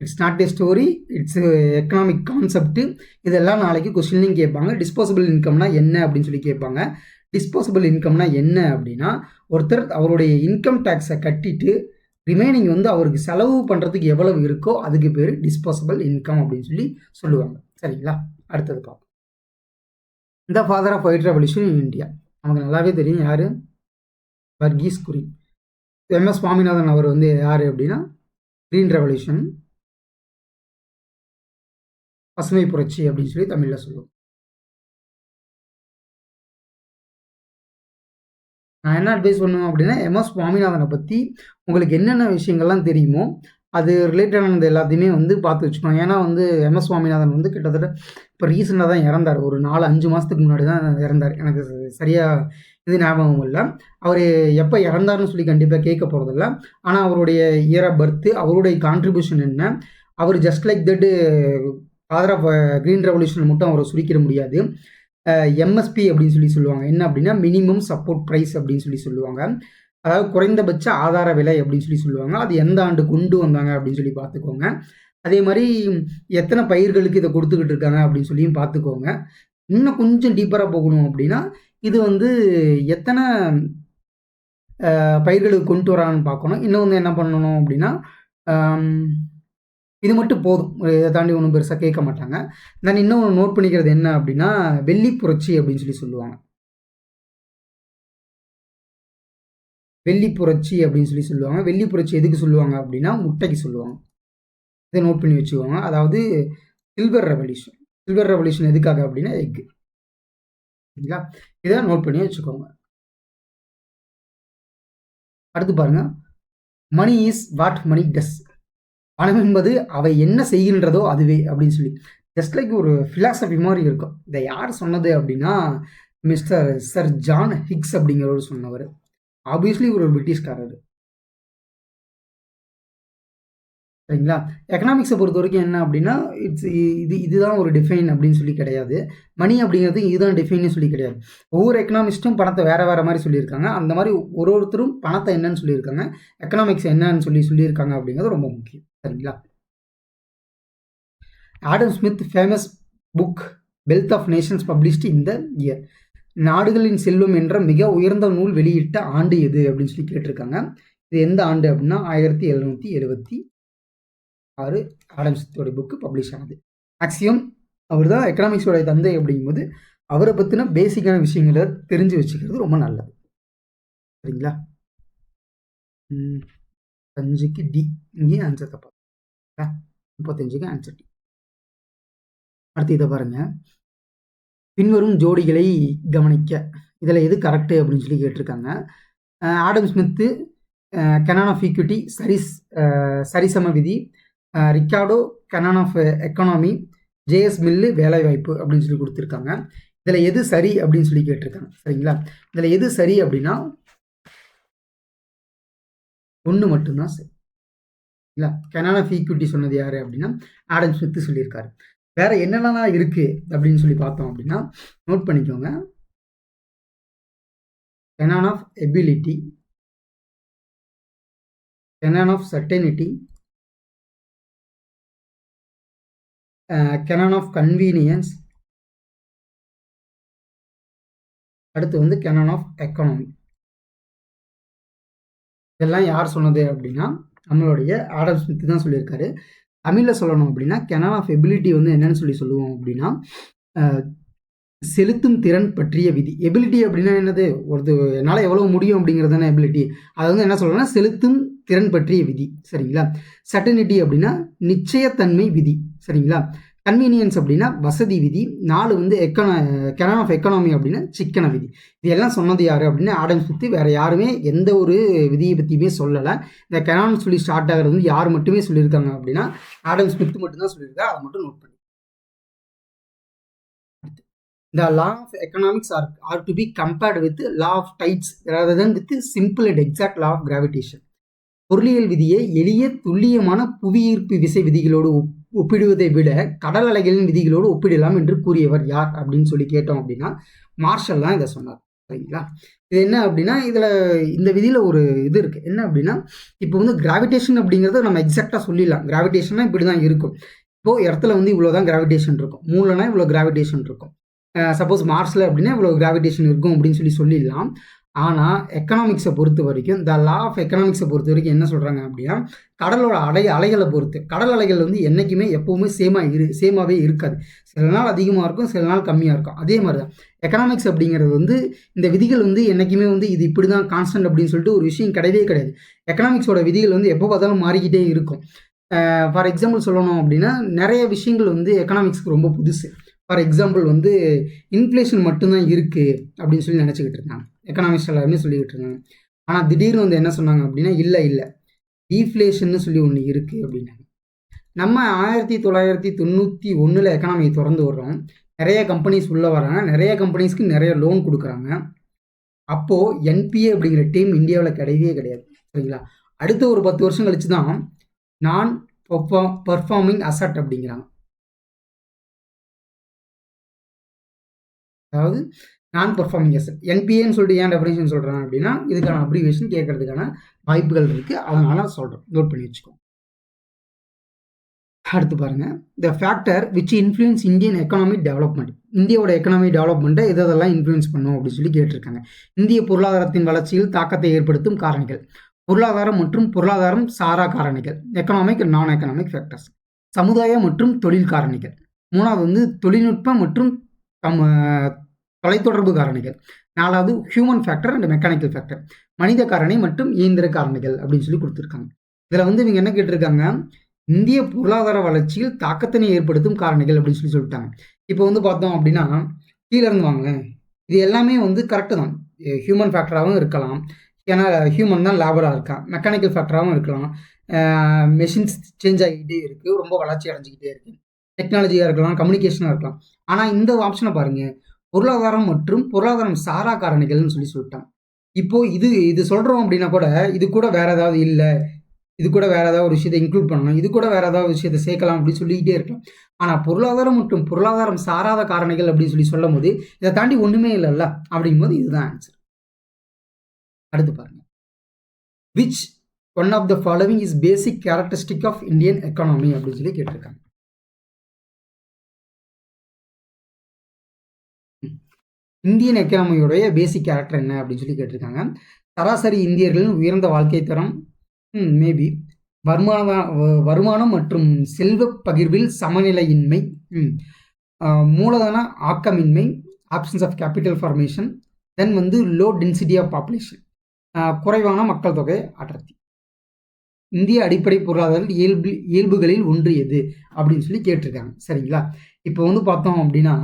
A: it's not a story, it's economic concept. இதெல்லாம் நாளைக்கு கொஸ்டின்லையும் கேட்பாங்க. டிஸ்போசபிள் இன்கம்னா என்ன அப்படின்னு சொல்லி கேட்பாங்க. டிஸ்போசபிள் இன்கம்னா என்ன அப்படின்னா ஒருத்தர் அவருடைய இன்கம் டேக்ஸை கட்டிட்டு ரிமைனிங் வந்து அவருக்கு செலவு பண்ணுறதுக்கு எவ்வளவு இருக்கோ அதுக்கு பேர் டிஸ்போசபிள் இன்கம் அப்படின்னு சொல்லி சொல்லுவாங்க. சரிங்களா? அடுத்தது பார்ப்போம். இந்த father of white revolution in India நமக்கு நல்லாவே தெரியும். யார்? வர்கீஸ் குரியன். எம்எஸ் சுவாமிநாதன் அவர் வந்து யார் அப்படின்னா கிரீன் ரெவல்யூஷன், பசுமை புரட்சி அப்படின்னு சொல்லி தமிழில் சொல்லுவோம். நான் என்ன அட்வைஸ் பண்ணுவேன் அப்படின்னா எம்எஸ் சுவாமிநாதனை பற்றி உங்களுக்கு என்னென்ன விஷயங்கள்லாம் தெரியுமோ அது ரிலேட்டடானது எல்லாத்தையுமே வந்து பார்த்து வச்சுக்கோங்க. ஏன்னா வந்து எம்எஸ் சுவாமிநாதன் வந்து கிட்டத்தட்ட இப்போ ரீசெண்டாக தான் இறந்தார். ஒரு 4-5 மாதத்துக்கு முன்னாடி தான் இறந்தார். எனக்கு சரியாக இது ஞாபகம் இல்லை. அவர் எப்போ இறந்தார்னு சொல்லி கண்டிப்பாக கேட்க போகிறதில்ல. ஆனால் அவருடைய இயர் ஆஃப் பர்த்து, அவருடைய கான்ட்ரிபியூஷன் என்ன, அவர் just like that father of green revolution மட்டும் அவரை சுருக்கிட முடியாது. எம்எஸ்பி அப்படின்னு சொல்லி சொல்லுவாங்க. என்ன அப்படின்னா மினிமம் சப்போர்ட் ப்ரைஸ் அப்படின்னு சொல்லி சொல்லுவாங்க. அதாவது குறைந்தபட்ச ஆதார விலை அப்படின்னு சொல்லி சொல்லுவாங்க. அது எந்த ஆண்டு கொண்டு வந்தாங்க அப்படின்னு சொல்லி பார்த்துக்கோங்க. அதே மாதிரி எத்தனை பயிர்களுக்கு இதை கொடுத்துக்கிட்டு இருக்காங்க அப்படின்னு சொல்லியும் பார்த்துக்கோங்க. இன்னும் கொஞ்சம் டீப்பராக போகணும் அப்படின்னா இது வந்து எத்தனை பயிர்களுக்கு கொண்டு வரான்னு பார்க்கணும். இன்னும் வந்து என்ன பண்ணணும் அப்படின்னா இது மட்டும் போதும். இதை தாண்டி ஒன்றும் பெருசாக கேட்க மாட்டாங்க. நான் இன்னும் நோட் பண்ணிக்கிறது என்ன அப்படின்னா வெள்ளி புரட்சி அப்படின்னு சொல்லி சொல்லுவாங்க. வெள்ளி புரட்சி அப்படின்னு சொல்லி சொல்லுவாங்க. வெள்ளி புரட்சி எதுக்கு சொல்லுவாங்க அப்படின்னா முட்டைக்கு சொல்லுவாங்க. இதை நோட் பண்ணி வச்சுக்கோங்க. அதாவது சில்வர் ரெவல்யூஷன். சில்வர் ரெவல்யூஷன் எதுக்காக அப்படின்னா எக்கு. சரிங்களா? இதை நோட் பண்ணி வச்சுக்கோங்க. அடுத்து பாருங்க, மணி இஸ் வாட் மணி டஸ். பணம் என்பது அவை என்ன செய்கின்றதோ அதுவே அப்படின்னு சொல்லி ஜஸ்ட் லைக் ஒரு ஃபிலாசபி மாதிரி இருக்கும். இதை யார் சொன்னது அப்படின்னா மிஸ்டர் சர் ஜான் ஹிக்ஸ் அப்படிங்கிறவர் சொன்னவர். ஆப்வியஸ்லி ஒரு பிரிட்டிஷ்காரர். சரிங்களா? எக்கனாமிக்ஸை பொறுத்த வரைக்கும் என்ன அப்படின்னா இதுதான் ஒரு டிஃபைன் அப்படின்னு சொல்லி கிடையாது. மணி அப்படிங்கிறது இதுதான் டிஃபைன்னு சொல்லி கிடையாது. ஒவ்வொரு எக்கனாமிஸ்ட்டும் பணத்தை வேற வேற மாதிரி சொல்லியிருக்காங்க. அந்த மாதிரி ஒருத்தரும் பணத்தை என்னன்னு சொல்லியிருக்காங்க, எக்கனாமிக்ஸ் என்னன்னு சொல்லியிருக்காங்க அப்படிங்கிறது ரொம்ப முக்கியம். சரிங்களா? Adam Smith famous book Wealth of Nations published இந்த இயர். நாடுகளின் செல்வம் என்ற மிக உயர்ந்த நூல் வெளியிட்ட ஆண்டு எது அப்படின்னு சொல்லி கேட்டிருக்காங்க. இது எந்த ஆண்டு அப்படின்னா 1776 ஆடம் ஸ்மித்தோட புக்கு பப்ளிஷ் ஆனது. மேக்ஸிமம் அவர் தான் எக்கனாமிக்ஸோட தந்தை அப்படிங்கும்போது அவரை பற்றின பேசிக்கான விஷயங்களை தெரிஞ்சு வச்சுக்கிறது ரொம்ப நல்லது. சரிங்களா? 5க்கு டி. இங்கே ஆன்சர் தப்பா. 35க்கு ஆன்சர் டி. அடுத்து இதை பாருங்க, பின்வரும் ஜோடிகளை கவனிக்க இதில் எது கரெக்டு அப்படின்னு சொல்லி கேட்டிருக்காங்க. Adam Smith canon of equity சரிசம விதி, Ricardo canon of economy, J S Mill வேலைவாய்ப்பு அப்படின்னு சொல்லி கொடுத்துருக்காங்க. இதில் எது சரி அப்படின்னு சொல்லி கேட்டிருக்காங்க. சரிங்களா? இதில் எது சரி அப்படின்னா ஒன்று மட்டும்தான் சரி. இல்லை, கனான் ஆஃப் ஈக்விட்டி சொன்னது யார் அப்படின்னா ஆடம் ஸ்மித்து சொல்லியிருக்காரு. வேற என்னென்னலாம் இருக்கு அப்படின்னு சொல்லி பார்த்தோம் அப்படின்னா நோட் பண்ணிக்கோங்க. Canon of ability, canon of certainty, canon of convenience, அடுத்து வந்து கேனான் ஆஃப் எக்கானமி. இதெல்லாம் யார் சொன்னது அப்படின்னா நம்மளுடைய ஆடம் ஸ்மித் தான் சொல்லியிருக்காரு. தமிழில் சொல்லணும் அப்படின்னா கேனான் ஆஃப் எபிலிட்டி வந்து என்னன்னு சொல்லுவோம் அப்படின்னா செலுத்தும் திறன் பற்றிய விதி. எபிலிட்டி அப்படின்னா என்னது, ஒரு என்னால் எவ்வளோ முடியும் அப்படிங்கிறது தானே எபிலிட்டி. அதை வந்து என்ன சொல்லணும்னா செலுத்தும் திறன் பற்றிய விதி, சரிங்களா. சர்டனிட்டி அப்படின்னா நிச்சயத்தன்மை விதி, சரிங்களா. கன்வீனியன்ஸ் அப்படின்னா வசதி விதி. 4 வந்து கேனான் ஆஃப் எக்கானமி அப்படின்னா சிக்கன விதி. இது எல்லாம் சொன்னது யார் அப்படின்னா ஆடம் ஸ்மித். வேற யாருமே எந்த ஒரு விதியை பற்றியுமே சொல்லலை. இந்த கேனான் சொல்லி ஸ்டார்ட் ஆகிறது வந்து யார் மட்டுமே சொல்லியிருக்காங்க அப்படின்னா ஆடம் ஸ்மித் மட்டும்தான் சொல்லியிருக்காரு. அதை மட்டும் நோட் பண்ணி. The law of economics are to be compared with law of tides rather than with simple and exact law of gravitation. பொருளியல் விதியை எளிய துல்லியமான புவியீர்ப்பு விசை விதிகளோடு ஒப்பிடுவதை விட கடல் அலைகளின் விதிகளோடு ஒப்பிடலாம் என்று கூறியவர் யார் அப்படின்னு சொல்லி கேட்டோம் அப்படின்னா மார்ஷல் தான் இதை சொன்னார், சரிங்களா. இது என்ன அப்படின்னா இதில் இந்த விதியில் ஒரு இது இருக்குது. என்ன அப்படின்னா இப்போ வந்து கிராவிடேஷன் அப்படிங்கிறத நம்ம எக்ஸாக்டாக சொல்லிடலாம். கிராவிடேஷன்னா இப்படி தான் இருக்கும். இப்போது இடத்துல வந்து இவ்வளோ தான் கிராவிடேஷன் இருக்கும், மூணுனா இவ்வளோ கிராவிடேஷன் இருக்கும். சப்போஸ் மார்ஸில் அப்படின்னா இவ்வளோ கிராவிடேஷன் இருக்கும் அப்படின்னு சொல்லிடலாம். ஆனால் எக்கனாமிக்ஸை பொறுத்த வரைக்கும் இந்த லா ஆஃப் எக்கனாமிக்ஸை பொறுத்த வரைக்கும் என்ன சொல்கிறாங்க அப்படின்னா கடலோட அலைகளை பொறுத்து கடல் அலைகள் வந்து என்றைக்குமே எப்போவுமே சேமாகவே இருக்காது. சில நாள் அதிகமாக இருக்கும், சில நாள் கம்மியாக இருக்கும். அதே மாதிரி தான் எக்கனாமிக்ஸ் அப்படிங்கிறது வந்து இந்த விதிகள் வந்து என்றைக்குமே வந்து இது இப்படி தான் கான்ஸ்டன்ட் அப்படின்னு சொல்லிட்டு ஒரு விஷயம் கிடையவே கிடையாது. எக்கனாமிக்ஸோட விதிகள் வந்து எப்போ பார்த்தாலும் மாறிக்கிட்டே இருக்கும். ஃபார் எக்ஸாம்பிள் சொல்லணும் அப்படின்னா நிறைய விஷயங்கள் வந்து எக்கனாமிக்ஸ்க்கு ரொம்ப புதுசு. ஃபார் எக்ஸாம்பிள் வந்து இன்ஃப்ளேஷன் மட்டும்தான் இருக்குது அப்படின்னு சொல்லி நினச்சிக்கிட்டு இருந்தாங்க எக்கனாமிக்ஸ் எல்லாருமே சொல்லிக்கிட்டு இருந்தாங்க. ஆனால் திடீர்னு வந்து என்ன சொன்னாங்க அப்படின்னா இல்லை டீஃப்ளேஷன்னு சொல்லி ஒன்று இருக்குது அப்படின்னாங்க. நம்ம 1991 எக்கனாமியை திறந்து விடுறோம். நிறைய கம்பெனிஸ் உள்ளே வராங்க, நிறைய கம்பெனிஸ்க்கு நிறைய லோன் கொடுக்குறாங்க. அப்போது என்பிஏ அப்படிங்கிற டீம் இந்தியாவில் கிடையவே கிடையாது, சரிங்களா. அடுத்த ஒரு 10 வருஷம் கழிச்சு தான் நான் பர்ஃபார்மிங் அசட் அப்படிங்கிறாங்க. அதாவது நான் பர்ஃபார்மிங் அசட். என்பிஏன்னு சொல்லிட்டு ஏன் டெஃபினேஷன் சொல்கிறேன் அப்படின்னா இதுக்கான அப்ரிவேஷன் கேட்கறதுக்கான வாய்ப்புகள் இருக்குது, அதனால சொல்கிறேன், நோட் பண்ணி வச்சுக்கோங்க. அடுத்து பாருங்கள், த factor which influence Indian economic development. இந்தியாவோட எக்கனாமிக் டெவலப்மெண்ட்டை இதெல்லாம் இன்ஃப்ளூயன்ஸ் பண்ணும் அப்படின்னு சொல்லி கேட்டிருக்காங்க. இந்திய பொருளாதாரத்தின் வளர்ச்சியில் தாக்கத்தை ஏற்படுத்தும் காரணிகள். பொருளாதாரம் மற்றும் பொருளாதாரம் சாரா காரணிகள், எக்கனாமிக் நான் எக்கனாமிக் ஃபேக்டர்ஸ். சமுதாய மற்றும் தொழில் காரணிகள். 3வது வந்து தொழில்நுட்ப மற்றும் தொலைத்தொடர்பு காரணிகள். 4வது human factor and mechanical factor, மனித காரணி மற்றும் இயந்திர காரணிகள் அப்படின்னு சொல்லி கொடுத்துருக்காங்க. இதில் வந்து இவங்க என்ன கேட்டிருக்காங்க, இந்திய பொருளாதார வளர்ச்சியில் தாக்கத்தினை ஏற்படுத்தும் காரணிகள் அப்படின்னு சொல்லிட்டாங்க. இப்போ வந்து பார்த்தோம் அப்படின்னா கீழே இருந்து வாங்க, இது எல்லாமே வந்து கரெக்டு தான். ஹியூமன் ஃபேக்டராகவும் இருக்கலாம், ஏன்னா ஹியூமன் தான் லேபராக இருக்கான். மெக்கானிக்கல் ஃபேக்டராகவும் இருக்கலாம், மெஷின்ஸ் சேஞ்ச் ஆகிக்கிட்டே இருக்குது, ரொம்ப வளர்ச்சி அடைஞ்சிக்கிட்டே இருக்குது. டெக்னாலஜியாக இருக்கலாம், கம்யூனிகேஷனாக இருக்கலாம். ஆனால் இந்த ஆப்ஷனை பாருங்கள், பொருளாதாரம் மற்றும் பொருளாதாரம் சாரா காரணிகள்னு சொல்லிட்டாங்க. இப்போது இது சொல்கிறோம் அப்படின்னா கூட இது கூட வேறு ஏதாவது இல்லை, இது கூட வேறு ஏதாவது ஒரு விஷயத்தை இன்க்ளூட் பண்ணணும், இது கூட வேறு ஏதாவது விஷயத்தை சேர்க்கலாம் அப்படின்னு சொல்லிக்கிட்டே இருக்கலாம். ஆனால் பொருளாதாரம் மற்றும் பொருளாதாரம் சாராத காரணிகள் அப்படின்னு சொல்லும் போது இதை தாண்டி ஒன்றுமே இல்லைல்ல, அப்படிங்கும்போது இதுதான் ஆன்சர். அடுத்து பாருங்க, which one of the following is basic characteristic of Indian economy அப்படின்னு சொல்லி கேட்டிருக்காங்க. இந்தியன் எக்கானமியோடைய பேசிக் கேரக்டர் என்ன அப்படின்னு சொல்லி கேட்டிருக்காங்க. சராசரி இந்தியர்களின் உயர்ந்த வாழ்க்கை தரம், மேபி வருமானம் மற்றும் செல்வ பகிர்வில் சமநிலையின்மை, மூலதன ஆக்கமின்மை, ஆப்ஷன்ஸ் ஆஃப் கேபிட்டல் ஃபார்மேஷன், தென் வந்து லோ டென்சிட்டி ஆஃப் பாப்புலேஷன், குறைவான மக்கள் தொகை அடர்த்தி. இந்திய அடிப்படை பொருளாதார இயல்புகளில் ஒன்று எது அப்படின்னு சொல்லி கேட்டிருக்காங்க, சரிங்களா. இப்போ வந்து பார்த்தோம் அப்படின்னா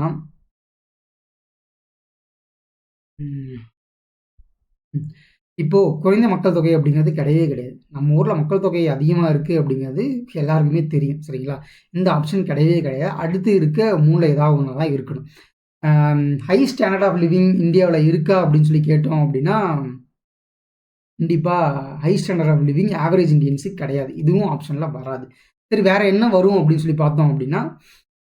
A: இப்போ குறைந்த மக்கள் தொகை அப்படிங்கிறது கிடையவே கிடையாது. நம்ம ஊரில் மக்கள் தொகை அதிகமாக இருக்குது அப்படிங்கிறது எல்லாருக்குமே தெரியும், சரிங்களா. இந்த ஆப்ஷன் கிடையவே கிடையாது. அடுத்து இருக்க 3ல் ஏதாவது ஒன்று தான் இருக்கணும். ஹை ஸ்டாண்டர்ட் ஆஃப் லிவிங் இந்தியாவில் இருக்கா அப்படின்னு சொல்லி கேட்டோம் அப்படின்னா கண்டிப்பாக high standard of living average இந்தியன்ஸுக்கு கிடையாது, இதுவும் ஆப்ஷனில் வராது. சரி, வேறு என்ன வரும் அப்படின்னு சொல்லி பார்த்தோம் அப்படின்னா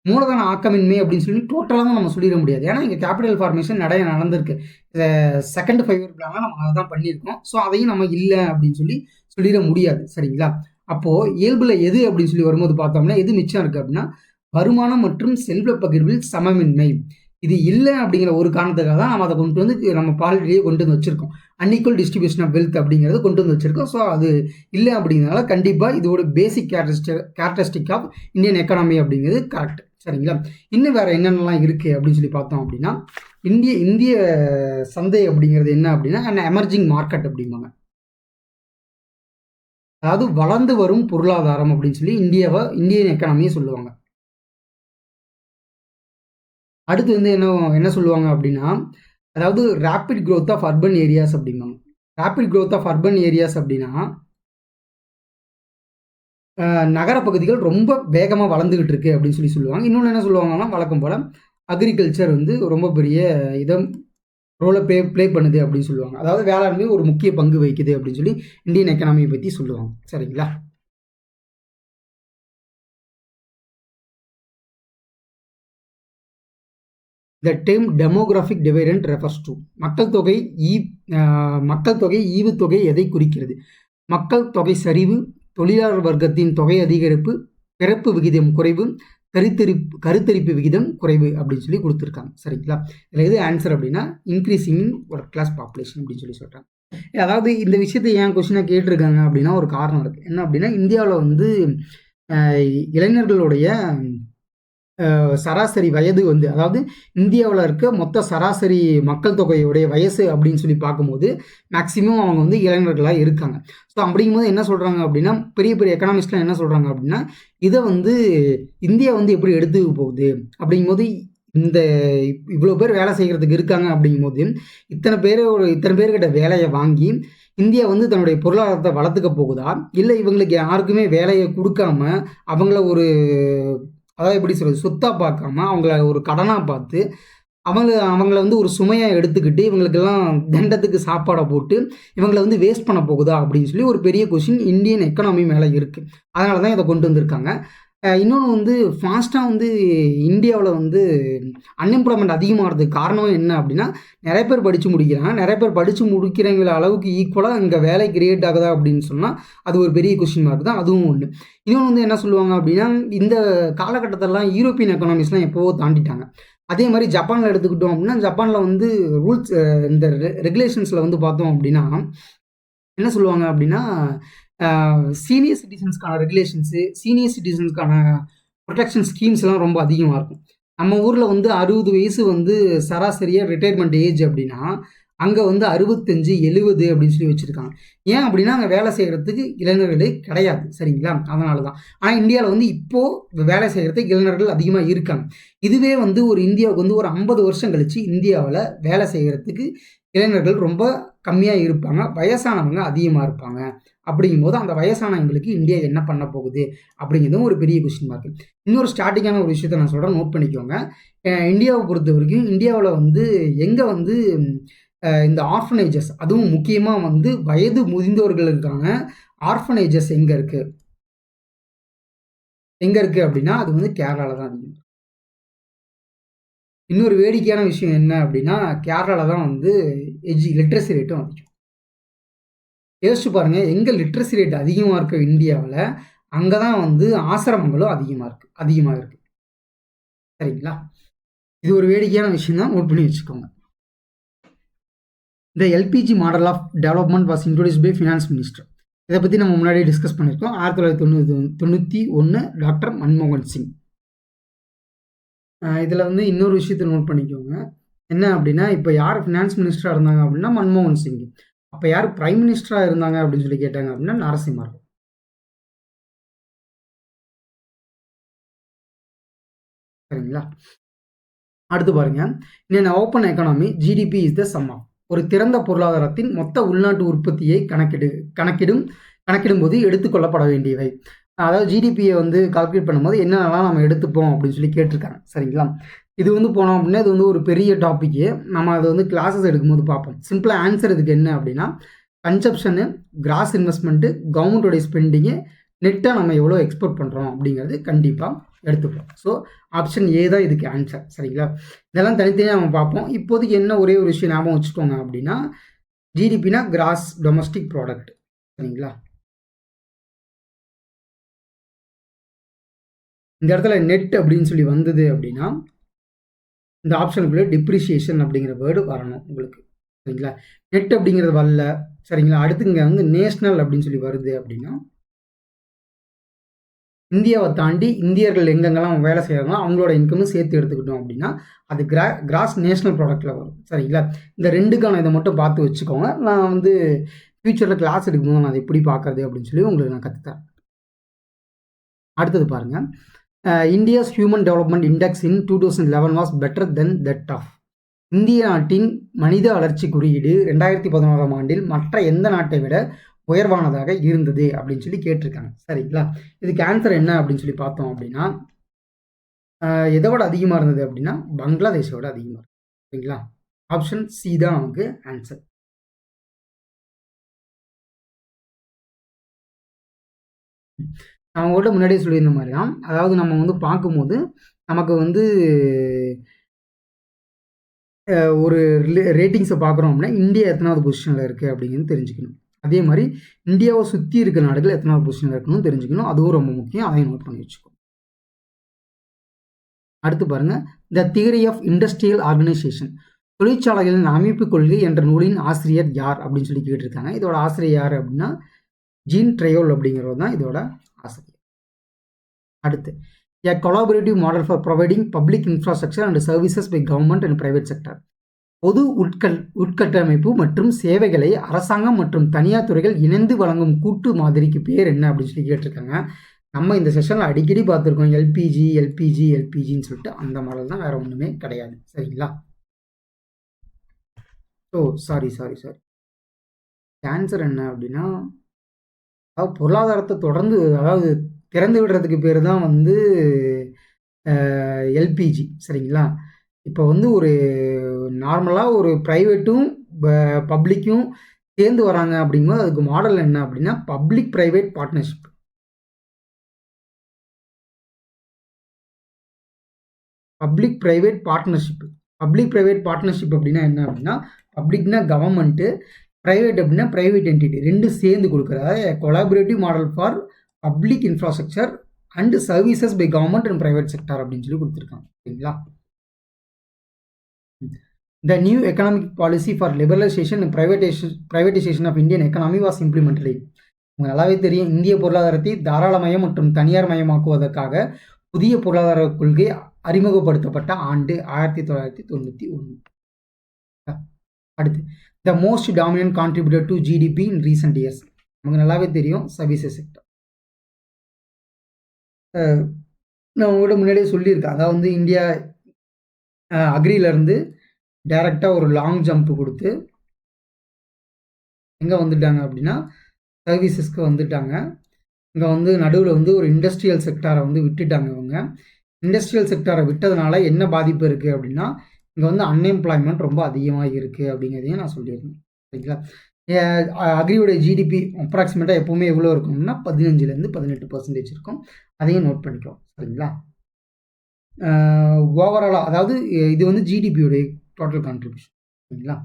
A: மூலதன ஆக்கமின்மை அப்படின்னு சொல்லி டோட்டலாக தான் நம்ம சொல்லிட முடியாது. ஏன்னா இங்கே கேபிட்டல் ஃபார்மேஷன் நிறைய நடந்திருக்கு. செகண்ட் 5 இயர் பிளானில் நம்ம அதை தான் பண்ணியிருக்கோம். ஸோ அதையும் நம்ம இல்லை அப்படின்னு சொல்லிட முடியாது, சரிங்களா. அப்போது இயல்பில் எது அப்படின்னு சொல்லி வரும்போது பார்த்தோம்னா எது மிச்சம் இருக்குது அப்படின்னா வருமானம் மற்றும் செல்வ பகிர்வில் சமமின்மை. இது இல்லை அப்படிங்கிற ஒரு காரணத்துக்காக தான் நம்ம அதை கொண்டு வந்து நம்ம பாலிட்டிலேயே கொண்டு வந்து வச்சிருக்கோம். அன்இக்குவல் டிஸ்ட்ரிபியூஷன் ஆஃப் வெல்த் அப்படிங்கிறது கொண்டு வந்து வச்சிருக்கோம். ஸோ அது இல்லை அப்படிங்கிறதுனால கண்டிப்பாக இதோட பேசிக் கேரக்டரிஸ்டிக் ஆஃப் இந்தியன் எக்கானமி அப்படிங்கிறது கரெக்ட். சரிங்களா? இன்னும் வேற என்னென்னலாம் இருக்குது அப்படின்னு சொல்லி பார்த்தோம் அப்படின்னா, இந்திய சந்தை அப்படிங்கிறது என்ன அப்படின்னா அண்ட் எமர்ஜிங் மார்க்கெட் அப்படிம்பாங்க. அதாவது வளர்ந்து வரும் பொருளாதாரம் அப்படின்னு சொல்லி இந்தியன் எக்கானமியை சொல்லுவாங்க. அடுத்து வந்து என்ன சொல்லுவாங்க அப்படின்னா, அதாவது rapid growth of urban areas அப்படிம்பாங்க. Rapid growth of urban areas அப்படின்னா, நகர பகுதிகள் ரொம்ப வேகமாக வளர்ந்துகிட்டு இருக்கு அப்படின்னு சொல்லி சொல்லுவாங்க. இன்னொன்று என்ன சொல்லுவாங்கன்னா, வழக்கம் போல் அக்ரிகல்ச்சர் வந்து ரொம்ப பெரிய ரோலை ப்ளே பண்ணுது அப்படின்னு சொல்லுவாங்க. அதாவது வேளாண்மை ஒரு முக்கிய பங்கு வகிக்குது அப்படின்னு சொல்லி இந்தியன் எக்கனாமியை பற்றி சொல்லுவாங்க. சரிங்களா? The term demographic dividend refers to மக்கள் தொகை ஈவுத்தொகை எதை குறிக்கிறது? மக்கள் தொகை சரிவு, தொழிலாளர் வர்க்கத்தின் தொகை அதிகரிப்பு, பிறப்பு விகிதம் குறைவு, கருத்தரிப்பு விகிதம் குறைவு அப்படின்னு சொல்லி கொடுத்துருக்காங்க. சரிங்களா? இதில் எது ஆன்சர் அப்படின்னா increasing in work class population அப்படின்னு சொல்லி சொல்கிறாங்க. அதாவது இந்த விஷயத்தை ஏன் கொஸ்டினாக கேட்டிருக்காங்க அப்படின்னா ஒரு காரணம் இருக்குது. என்ன அப்படின்னா இந்தியாவில் வந்து இளைஞர்களுடைய சராசரி வயது வந்து, அதாவது இந்தியாவில் இருக்க மொத்த சராசரி மக்கள் தொகையுடைய வயசு அப்படின்னு சொல்லி பார்க்கும்போது மேக்சிமம் அவங்க வந்து இளைஞர்களாக இருக்காங்க. ஸோ அப்படிங்கும்போது என்ன சொல்கிறாங்க அப்படின்னா, பெரிய பெரிய எக்கனாமிஸ்ட்லாம் என்ன சொல்கிறாங்க அப்படின்னா, இதை வந்து இந்தியா வந்து எப்படி எடுத்து போகுது அப்படிங்கும்போது, இந்த இவ்வளோ பேர் வேலை செய்கிறதுக்கு இருக்காங்க அப்படிங்கும்போது இத்தனை பேர்கிட்ட வேலையை வாங்கி இந்தியா வந்து தன்னுடைய பொருளாதாரத்தை வளர்த்துக்க போகுதா, இல்லை இவங்களுக்கு யாருக்குமே வேலையை கொடுக்காம அவங்கள ஒரு, அதாவது எப்படி சொல்கிறது, சொத்தாக பார்க்காம அவங்கள ஒரு கடனாக பார்த்து அவங்கள வந்து ஒரு சுமையாக எடுத்துக்கிட்டு இவங்களுக்கெல்லாம் தண்டத்துக்கு சாப்பாடை போட்டு இவங்களை வந்து வேஸ்ட் பண்ண போகுதா அப்படின்னு சொல்லி ஒரு பெரிய கொஷின் இந்தியன் எக்கனாமி மேலே இருக்குது. அதனால தான் இதை கொண்டு வந்திருக்காங்க. இன்னொன்று வந்து ஃபாஸ்ட்டாக வந்து இந்தியாவில் வந்து அன்எம்ப்ளாய்மெண்ட் அதிகமாகிறதுக்கு காரணம் என்ன அப்படின்னா, நிறைய பேர் படித்து முடிக்கிறாங்க. நிறைய பேர் படித்து முடிக்கிறவங்கள அளவுக்கு ஈக்குவலாக இங்கே வேலை கிரியேட் ஆகுதா அப்படின்னு சொன்னால் அது ஒரு பெரிய கொஸ்டின் மார்க் தான். அதுவும் ஒன்று. இன்னொன்று வந்து என்ன சொல்லுவாங்க அப்படின்னா, இந்த காலகட்டத்திலலாம் யூரோப்பியன் எக்கனாமிக்ஸ்லாம் எப்போவோ தாண்டிட்டாங்க. அதே மாதிரி ஜப்பானில் எடுத்துக்கிட்டோம் அப்படின்னா, ஜப்பானில் வந்து ரூல்ஸ் இந்த ரெகுலேஷன்ஸில் வந்து பார்த்தோம் அப்படின்னா என்ன சொல்லுவாங்க அப்படின்னா, சீனியர் சிட்டிசன்ஸ்க்கான ரெகுலேஷன்ஸு, சீனியர் சிட்டிசன்ஸ்க்கான ப்ரொடெக்ஷன் ஸ்கீம்ஸ்லாம் ரொம்ப அதிகமாக இருக்கும். நம்ம ஊரில் வந்து 60 வயசு வந்து சராசரியாக ரிட்டையர்மெண்ட் ஏஜ் அப்படின்னா, அங்கே வந்து 65, 70 அப்படின்னு சொல்லி வச்சுருக்காங்க. ஏன் அப்படின்னா, அங்கே வேலை செய்கிறதுக்கு இளைஞர்களே கிடையாது. சரிங்களா? அதனால தான். ஆனால் இந்தியாவில் வந்து இப்போது வேலை செய்கிறதுக்கு இளைஞர்கள் அதிகமாக இருக்காங்க. இதுவே வந்து ஒரு இந்தியாவுக்கு வந்து ஒரு 50 வருஷம் கழித்து இந்தியாவில் வேலை செய்கிறதுக்கு இளைஞர்கள் ரொம்ப கம்மியாக இருப்பாங்க. வயசானவங்க அதிகமாக இருப்பாங்க. அப்படிங்கும்போது அந்த வயசானவங்களுக்கு இந்தியா என்ன பண்ண போகுது அப்படிங்கிறதும் ஒரு பெரிய கொஸ்டின் மார்க். இன்னொரு ஸ்டார்டிங்கான ஒரு விஷயத்த நான் சொல்கிறேன், நோட் பண்ணிக்கோங்க. இந்தியாவை பொறுத்த வரைக்கும் இந்தியாவில் வந்து எங்கே வந்து இந்த ஆர்ஃபனேஜஸ், அதுவும் முக்கியமாக வந்து வயது முதிர்ந்தவர்களுக்கான ஆர்ஃபனேஜஸ் எங்கே இருக்குது அப்படின்னா அது வந்து கேரளாவில் தான் அதிகம். இன்னொரு வேடிக்கையான விஷயம் என்ன அப்படின்னா, கேரளாவில் தான் வந்து லிட்ரஸி ரேட்டும் அதிகம். யோசிச்சு பாருங்க, எங்கே லிட்ரஸி ரேட் அதிகமாக இருக்க இந்தியாவில் அங்கே தான் வந்து ஆசிரமங்களும் அதிகமாக இருக்கு. சரிங்களா? இது ஒரு வேடிக்கையான விஷயம் தான், நோட் பண்ணி வச்சுக்கோங்க. இந்த LPG model of development was introduce by finance minister. இதை பற்றி நம்ம முன்னாடியே டிஸ்கஸ் பண்ணியிருக்கோம். 1991 டாக்டர் மன்மோகன் சிங். இதில் வந்து இன்னொரு விஷயத்தை நோட் பண்ணிக்கோங்க. என்ன அப்படின்னா, இப்போ யார் ஃபினான்ஸ் மினிஸ்டராக இருந்தாங்க அப்படின்னா மன்மோகன் சிங். அப்போ யார் பிரைம் மினிஸ்டராக இருந்தாங்க அப்படின்னு சொல்லி கேட்டாங்க அப்படின்னா நரசிம்மராவ். சரிங்களா? அடுத்து பாருங்க, in open economy GDP is the sum of. ஒரு திறந்த பொருளாதாரத்தின் மொத்த உள்நாட்டு உற்பத்தியை கணக்கிடும் போது எடுத்துக்கொள்ளப்பட வேண்டியவை. அதாவது ஜிடிபியை வந்து கால்குலேட் பண்ணும்போது என்னென்னலாம் நம்ம எடுத்துப்போம் அப்படின்னு சொல்லி கேட்டிருக்காங்க. சரிங்களா? இது வந்து போனோம் அப்படின்னா இது வந்து ஒரு பெரிய டாப்பிக்கு. நம்ம அதை வந்து கிளாஸஸ் எடுக்கும்போது பார்ப்போம். சிம்பிளாக ஆன்சர் இதுக்கு என்ன அப்படின்னா, கன்சப்ஷனு, கிராஸ் இன்வெஸ்ட்மெண்ட்டு, கவர்மெண்ட்டோடைய ஸ்பெண்டிங்கு, நெட்டாக நம்ம எவ்வளோ எக்ஸ்போர்ட் பண்ணுறோம் அப்படிங்கிறது கண்டிப்பாக எடுத்துப்போம். ஸோ ஆப்ஷன் ஏ தான் இதுக்கு ஆன்சர். சரிங்களா? இதெல்லாம் தனித்தனியாக நம்ம பார்ப்போம். இப்போதைக்கு என்ன ஒரே ஒரு விஷயம் ஞாபகம் வச்சுக்கோங்க அப்படின்னா, ஜிடிபினா கிராஸ் டொமஸ்டிக் ப்ராடக்ட். சரிங்களா? இந்த இடத்துல நெட் அப்படின்னு சொல்லி வந்தது அப்படின்னா இந்த ஆப்ஷனுக்குள்ளே டிப்ரிஷியேஷன் அப்படிங்கிற வேர்டு வரணும் உங்களுக்கு. சரிங்களா? நெட் அப்படிங்கிறது வரல. சரிங்களா? அடுத்து இங்கே வந்து நேஷ்னல் அப்படின்னு சொல்லி வருது அப்படின்னா, இந்தியாவை தாண்டி இந்தியர்கள் எங்கெங்கெல்லாம் வேலை செய்கிறாங்களோ அவங்களோட இன்கமும் சேர்த்து எடுத்துக்கிட்டோம் அப்படின்னா அது கிராஸ் நேஷனல் ப்ராடக்ட்டில் வரும். சரிங்களா? இந்த ரெண்டுக்கான இதை மட்டும் பார்த்து வச்சுக்கோங்க. நான் வந்து ஃப்யூச்சரில் கிளாஸ் எடுக்கும்போது நான் அதை எப்படி பார்க்குறது அப்படின்னு சொல்லி உங்களுக்கு நான் கற்றுத்தரேன். அடுத்தது பாருங்கள். India's human development index in 2011 was better then that of. இந்திய நாட்டின் மனித வளர்ச்சி குறியீடு 2011ஆம் ஆண்டில் மற்ற எந்த நாட்டை விட உயர்வானதாக இருந்தது அப்படின்னு சொல்லி கேட்டிருக்காங்க. சரிங்களா? இதுக்கு ஆன்சர் என்ன அப்படின்னு சொல்லி பார்த்தோம் அப்படின்னா, எதை விட அதிகமாக இருந்தது அப்படின்னா பங்களாதேஷோட அதிகமாக இருக்கு. சரிங்களா? ஆப்ஷன் சி தான் நமக்கு ஆன்சர். நான் உங்கள்கிட்ட முன்னாடியே சொல்லியிருந்த மாதிரி தான், அதாவது நம்ம வந்து பார்க்கும்போது நமக்கு வந்து ஒரு ரேட்டிங்ஸை பார்க்குறோம் அப்படின்னா இந்தியா எத்தனாவது பொசிஷனில் இருக்குது அப்படிங்கிறது தெரிஞ்சுக்கணும். அதே மாதிரி இந்தியாவை சுற்றி இருக்கிற நாடுகள் எத்தனாவது பொசிஷனில் இருக்கணும்னு தெரிஞ்சுக்கணும். அதுவும் ரொம்ப முக்கியம். அதையும் நோட் பண்ணி வச்சுக்கணும். அடுத்து பாருங்கள். The theory of industrial organisation, தொழிற்சாலைகளின் அமைப்பு கொள்கை என்ற நூலின் ஆசிரியர் யார் அப்படின்னு சொல்லி கேட்டிருக்காங்க. இதோட ஆசிரியர் யார் அப்படின்னா ஜீன் ட்ரையோல் அப்படிங்கிறவர் தான் இதோட ஆசிரியர். அடுத்து a collaborative model for providing public infrastructure and services by government and private sector. பொது உட்கட்டமைப்பு மற்றும் சேவைகளை அரசாங்கம் மற்றும் தனியார் துறைகள் இணைந்து வழங்கும் கூட்டு மாதிரிக்கு பேர் என்ன அப்படின்னு சொல்லி கேட்டிருக்காங்க. நம்ம இந்த செஷனில் அடிக்கடி பார்த்துருக்கோம் எல்பிஜின்னு சொல்லிட்டு. அந்த மாடல் தான், வேற ஒன்றுமே கிடையாது. சரிங்களா? சாரி ஆன்சர் என்ன அப்படின்னா, பொருளாதாரத்தை தொடர்ந்து அதாவது திறந்து விடுறதுக்கு பேர் தான் வந்து எல்பிஜி. சரிங்களா? இப்போ வந்து ஒரு நார்மலாக ஒரு ப்ரைவேட்டும் பப்ளிக்கும் சேர்ந்து வராங்க அப்படிங்கும்போது அதுக்கு மாடல் என்ன அப்படின்னா public private partnership. Public private partnership அப்படின்னா என்ன அப்படின்னா, பப்ளிக்னா கவர்மெண்ட்டு, ப்ரைவேட் அப்படின்னா ப்ரைவேட் என்டிட்டி, ரெண்டும் சேர்ந்து கொடுக்குறதா collaborative model for public infrastructure and services by government and private sector அப்படின்னு சொல்லி கொடுத்துருக்காங்க. சரிங்களா? The new economic policy for liberalization and privatization of Indian economy was implemented. உங்களுக்கு நல்லாவே தெரியும், இந்திய பொருளாதாரத்தை தாராளமயம் மற்றும் தனியார் மயமாக்குவதற்காக புதிய பொருளாதார கொள்கை அறிமுகப்படுத்தப்பட்ட ஆண்டு 1991. அடுத்து the most dominant contributor to GDP in recent years. நமக்கு நல்லாவே தெரியும் சர்வீசஸ் செக்டர். நான் உங்கள்கிட்ட முன்னாடியே சொல்லியிருக்கேன், அதாவது வந்து இந்தியா அக்ரியிலேருந்து டைரெக்டாக ஒரு லாங் ஜம்ப் கொடுத்து எங்கே வந்துட்டாங்க அப்படின்னா சர்வீசஸ்க்கு வந்துட்டாங்க. இங்கே வந்து நடுவில் வந்து ஒரு இண்டஸ்ட்ரியல் செக்டாரை வந்து விட்டுட்டாங்க. இவங்க இண்டஸ்ட்ரியல் செக்டாரை விட்டதுனால என்ன பாதிப்பு இருக்குது அப்படின்னா இங்கே வந்து அன்எம்ப்ளாய்மெண்ட் ரொம்ப அதிகமாக இருக்குது அப்படிங்கிறதையும் நான் சொல்லியிருந்தேன். சரிங்களா? அக்ரியோடைய ஜிடிபி அப்ராக்சிமேட்டாக எப்போவுமே எவ்வளோ இருக்கும்னா 15% இருக்கும். அதையும் நோட் பண்ணிக்கோ. சரிங்களா? ஓவராலாக அதாவது இது வந்து ஜிடிபியோடைய டோட்டல் கான்ட்ரிபியூஷன். சரிங்களா?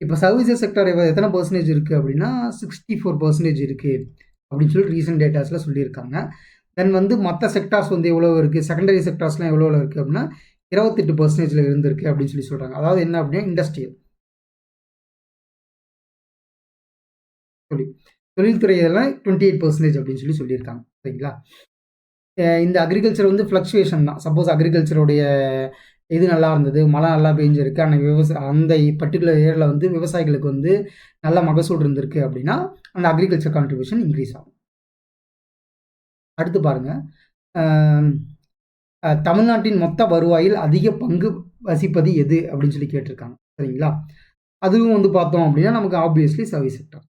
A: இப்போ சர்வீசஸ் செக்டர் எத்தனை பர்சன்டேஜ் இருக்குது அப்படின்னா 64% இருக்குது அப்படின்னு சொல்லி ரீசெண்ட் டேட்டாஸில் சொல்லியிருக்காங்க. தென் வந்து மற்ற செக்டார்ஸ் வந்து எவ்வளோ இருக்குது, செகண்டரி செக்டார்ஸ்லாம் எவ்வளோ இருக்குது அப்படின்னா 28% இருந்திருக்கு அப்படின்னு சொல்லி சொல்கிறாங்க. அதாவது என்ன அப்படின்னா இண்டஸ்ட்ரியல் தொழில்துறை இதெல்லாம் 28% அப்படின்னு சொல்லி சொல்லியிருக்காங்க. சரிங்களா? இந்த அக்ரிகல்ச்சர் வந்து ஃப்ளக்சுவேஷன் தான். சப்போஸ் அக்ரிகல்ச்சருடைய இது நல்லா இருந்தது, மழை நல்லா பெஞ்சிருக்கு, ஆனால் அந்த பர்டிகுலர் ஏரியாவில் வந்து விவசாயிகளுக்கு வந்து நல்ல மகசூல் இருந்திருக்கு அப்படின்னா அந்த அக்ரிகல்ச்சர் கான்ட்ரிபியூஷன் இன்க்ரீஸ் ஆகும். அடுத்து பாருங்கள். தமிழ்நாட்டின் மொத்த வருவாயில் அதிக பங்கு வசிப்பது எது அப்படின்னு சொல்லி கேட்டிருக்காங்க. சரிங்களா? அதுவும் வந்து பார்த்தோம் அப்படின்னா நமக்கு ஆப்வியஸ்லி சர்வீஸ் செக்டர்.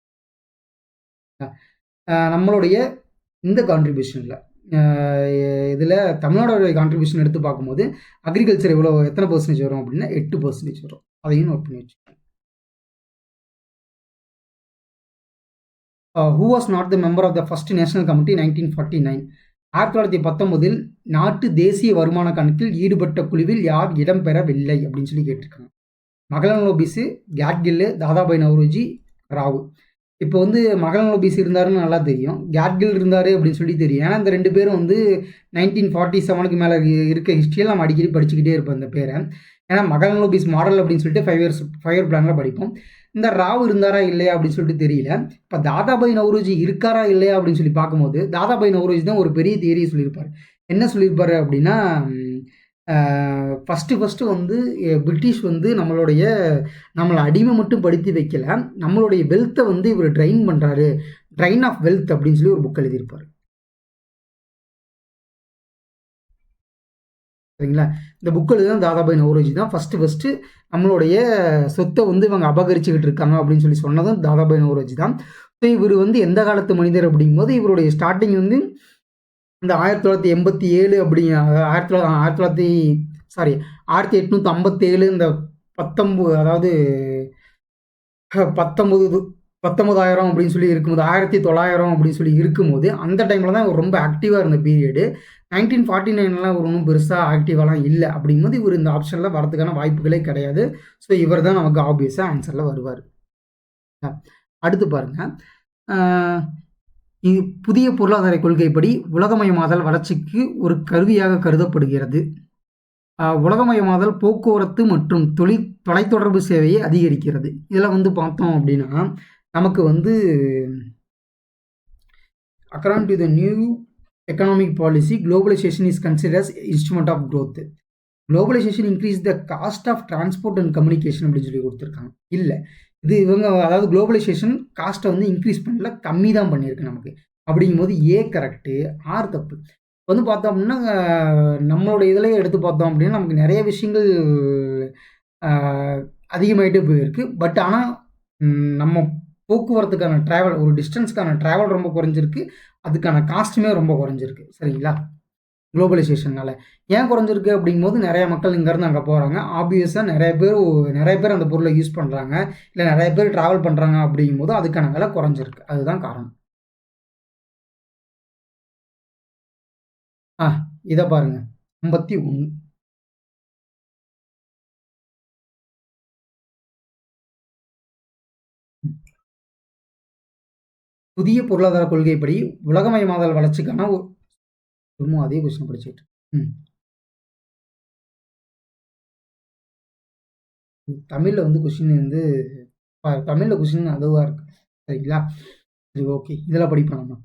A: நம்மளுடைய இந்த கான்ட்ரிபியூஷனில் இதில் தமிழ்நாடோட கான்ட்ரிபியூஷன் எடுத்து பார்க்கும்போது அக்ரிகல்ச்சர் எத்தனை பர்சன்டேஜ் வரும் அப்படின்னா 8% வரும். அதையும் நோட் பண்ணி வச்சுக்கோங்க. Who was not the member of the first national committee 1949? 1919 நாட்டு தேசிய வருமான கணக்கில் ஈடுபட்ட குழுவில் யார் இடம்பெறவில்லை அப்படின்னு சொல்லி கேட்டிருக்காங்க. மகளன் லோபிஸு, கேட்கில்லு, தாதாபாய் நவ்ரோஜி, ராவ். இப்போ வந்து மகளன் லோபிஸ் இருந்தாருன்னு நல்லா தெரியும், கேட்கில் இருந்தார் அப்படின்னு சொல்லி தெரியும். ஏன்னா இந்த ரெண்டு பேரும் வந்து 1947க்கு மேலே இருக்க ஹிஸ்ட்ரியில் நம்ம அடிக்கடி படிச்சுக்கிட்டே இருப்போம் இந்த பேரை. ஏன்னா மகாலனோபிஸ் மாடல் அப்படின்னு சொல்லிட்டு 5 இயர் பிளானில் படிப்போம். இந்த ராவ் இருந்தாரா இல்லையா அப்படின்னு சொல்லிட்டு தெரியல. இப்போ தாதாபாய் நவ்ரோஜி இருக்காரா இல்லையா அப்படின்னு சொல்லி பார்க்கும்போது தாதாபாய் நவ்ரோஜி தான் ஒரு பெரிய தியரியை சொல்லியிருப்பார். என்ன சொல்லியிருப்பாரு அப்படின்னா, ஃபஸ்ட்டு வந்து பிரிட்டிஷ் வந்து நம்மளை அடிமை மட்டும் படுத்தி வைக்கல, நம்மளுடைய வெல்த்தை வந்து இவர் ட்ரைன் பண்ணுறாரு, ட்ரைன் ஆஃப் வெல்த் அப்படின்னு சொல்லி ஒரு புக் எழுதியிருப்பார். சரிங்களா? இந்த புக் எழுதுதான் தாதாபாய் நவ்ரோஜி தான் ஃபஸ்ட்டு நம்மளுடைய சொத்தை வந்து இவங்க அபகரிச்சுக்கிட்டு இருக்காங்க அப்படின்னு சொல்லி சொன்னதும் தாதாபாய் நவ்ரோஜி தான். ஸோ இவர் வந்து எந்த காலத்து மனிதர் அப்படிங்கும்போது இவருடைய ஸ்டார்டிங் வந்து இந்த 1987 அப்படி 1857 இந்த 19 அதாவது 19,000 அப்படின்னு சொல்லி இருக்கும்போது 1900 அப்படின்னு சொல்லி இருக்கும்போது அந்த டைமில் தான் ரொம்ப ஆக்டிவாக இருந்த பீரியடு. 1949 ஒரு ஒன்றும் பெருசாக ஆக்டிவாலாம் இல்லை. அப்படிங்கும்போது இவர் இந்த ஆப்ஷனில் வரதுக்கான வாய்ப்புகளே கிடையாது. ஸோ இவர் தான் நமக்கு ஆப்வியஸாக ஆன்சரில் வருவார். அடுத்து பாருங்கள், புதிய பொருளாதார கொள்கைப்படி உலகமயமாதல் வளர்ச்சிக்கு ஒரு கருவியாக கருதப்படுகிறது. உலகமயமாதல் போக்குவரத்து மற்றும் தொலைத்தொடர்பு சேவையை அதிகரிக்கிறது. இதில் வந்து பார்த்தோம் அப்படின்னா நமக்கு வந்து according to the new economic policy globalization is considers instrument of growth. Globalization increase the cost of transport and communication அப்படின்னு சொல்லி கொடுத்துருக்காங்க. இல்லை, இது இவங்க அதாவது குளோபலைசேஷன் காஸ்ட்டை வந்து இன்க்ரீஸ் பண்ணல, கம்மி தான் பண்ணியிருக்கு நமக்கு. அப்படிங்கும்போது கரெக்டு, தப்பு. வந்து பார்த்தோம் அப்படின்னா நம்மளோட இதில் எடுத்து பார்த்தோம் அப்படின்னா நமக்கு நிறைய விஷயங்கள் அதிகமாகிட்டே போயிருக்கு. பட் ஆனால் நம்ம போக்குவரத்துக்கான ட்ராவல், ஒரு டிஸ்டன்ஸ்க்கான ட்ராவல் ரொம்ப குறைஞ்சிருக்கு, அதுக்கான காஸ்ட்டுமே ரொம்ப குறைஞ்சிருக்கு. சரிங்களா? குளோபலைசேஷனால் ஏன் குறைஞ்சிருக்கு அப்படிங்கும்போது நிறைய மக்கள் இங்கேருந்து அங்கே போகிறாங்க. ஆப்வியஸாக நிறைய பேர் அந்த பொருளை யூஸ் பண்ணுறாங்க, இல்லை நிறைய பேர் ட்ராவல் பண்ணுறாங்க. அப்படிங்கும்போது அதுக்கான விலை குறைஞ்சிருக்கு. அதுதான் காரணம். இதை பாருங்க, 51. புதிய பொருளாதார கொள்கைப்படி உலகமயமாதல் வளர்ச்சிக்கான அதே கொஸ்டின் படிச்சுட்டு தமிழில் வந்து கொஸ்டின் வந்து தமிழில் கொஸ்டின் அதுவாக இருக்கு. சரிங்களா? சரி, ஓகே, இதெல்லாம் படிப்போம் நம்ம.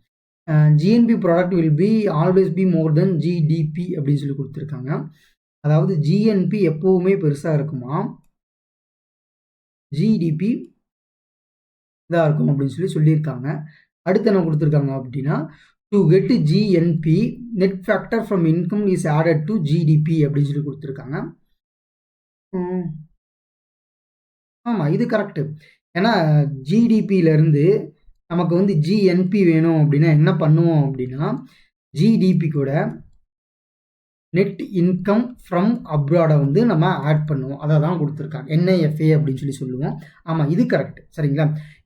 A: GNB product will be always be more then GDP அப்படின்னு சொல்லி கொடுத்துருக்காங்க. அதாவது ஜிஎன்பி எப்போவுமே பெருசாக இருக்குமா, ஜிடிபி இதாக இருக்கும் அப்படின்னு சொல்லியிருக்காங்க. அடுத்து என்ன கொடுத்துருக்காங்க அப்படின்னா, to get GNB net factor from income is added to GDP அப்படின்னு சொல்லி கொடுத்துருக்காங்க. ஆமாம், இது கரெக்டு. ஏன்னா ஜிடிபியிலேருந்து நமக்கு வந்து ஜிஎன்பி வேணும் அப்படின்னா என்ன பண்ணுவோம் அப்படின்னா, ஜிடிபி கூட நெட் இன்கம் ஃப்ரம் அப்ராடை வந்து நம்ம ஆட் பண்ணுவோம். அதை தான் கொடுத்துருக்காங்க, என்ஐஎஃப்ஏ அப்படின்னு சொல்லி சொல்லுவோம். ஆமாம், இது கரெக்ட். சரிங்களா?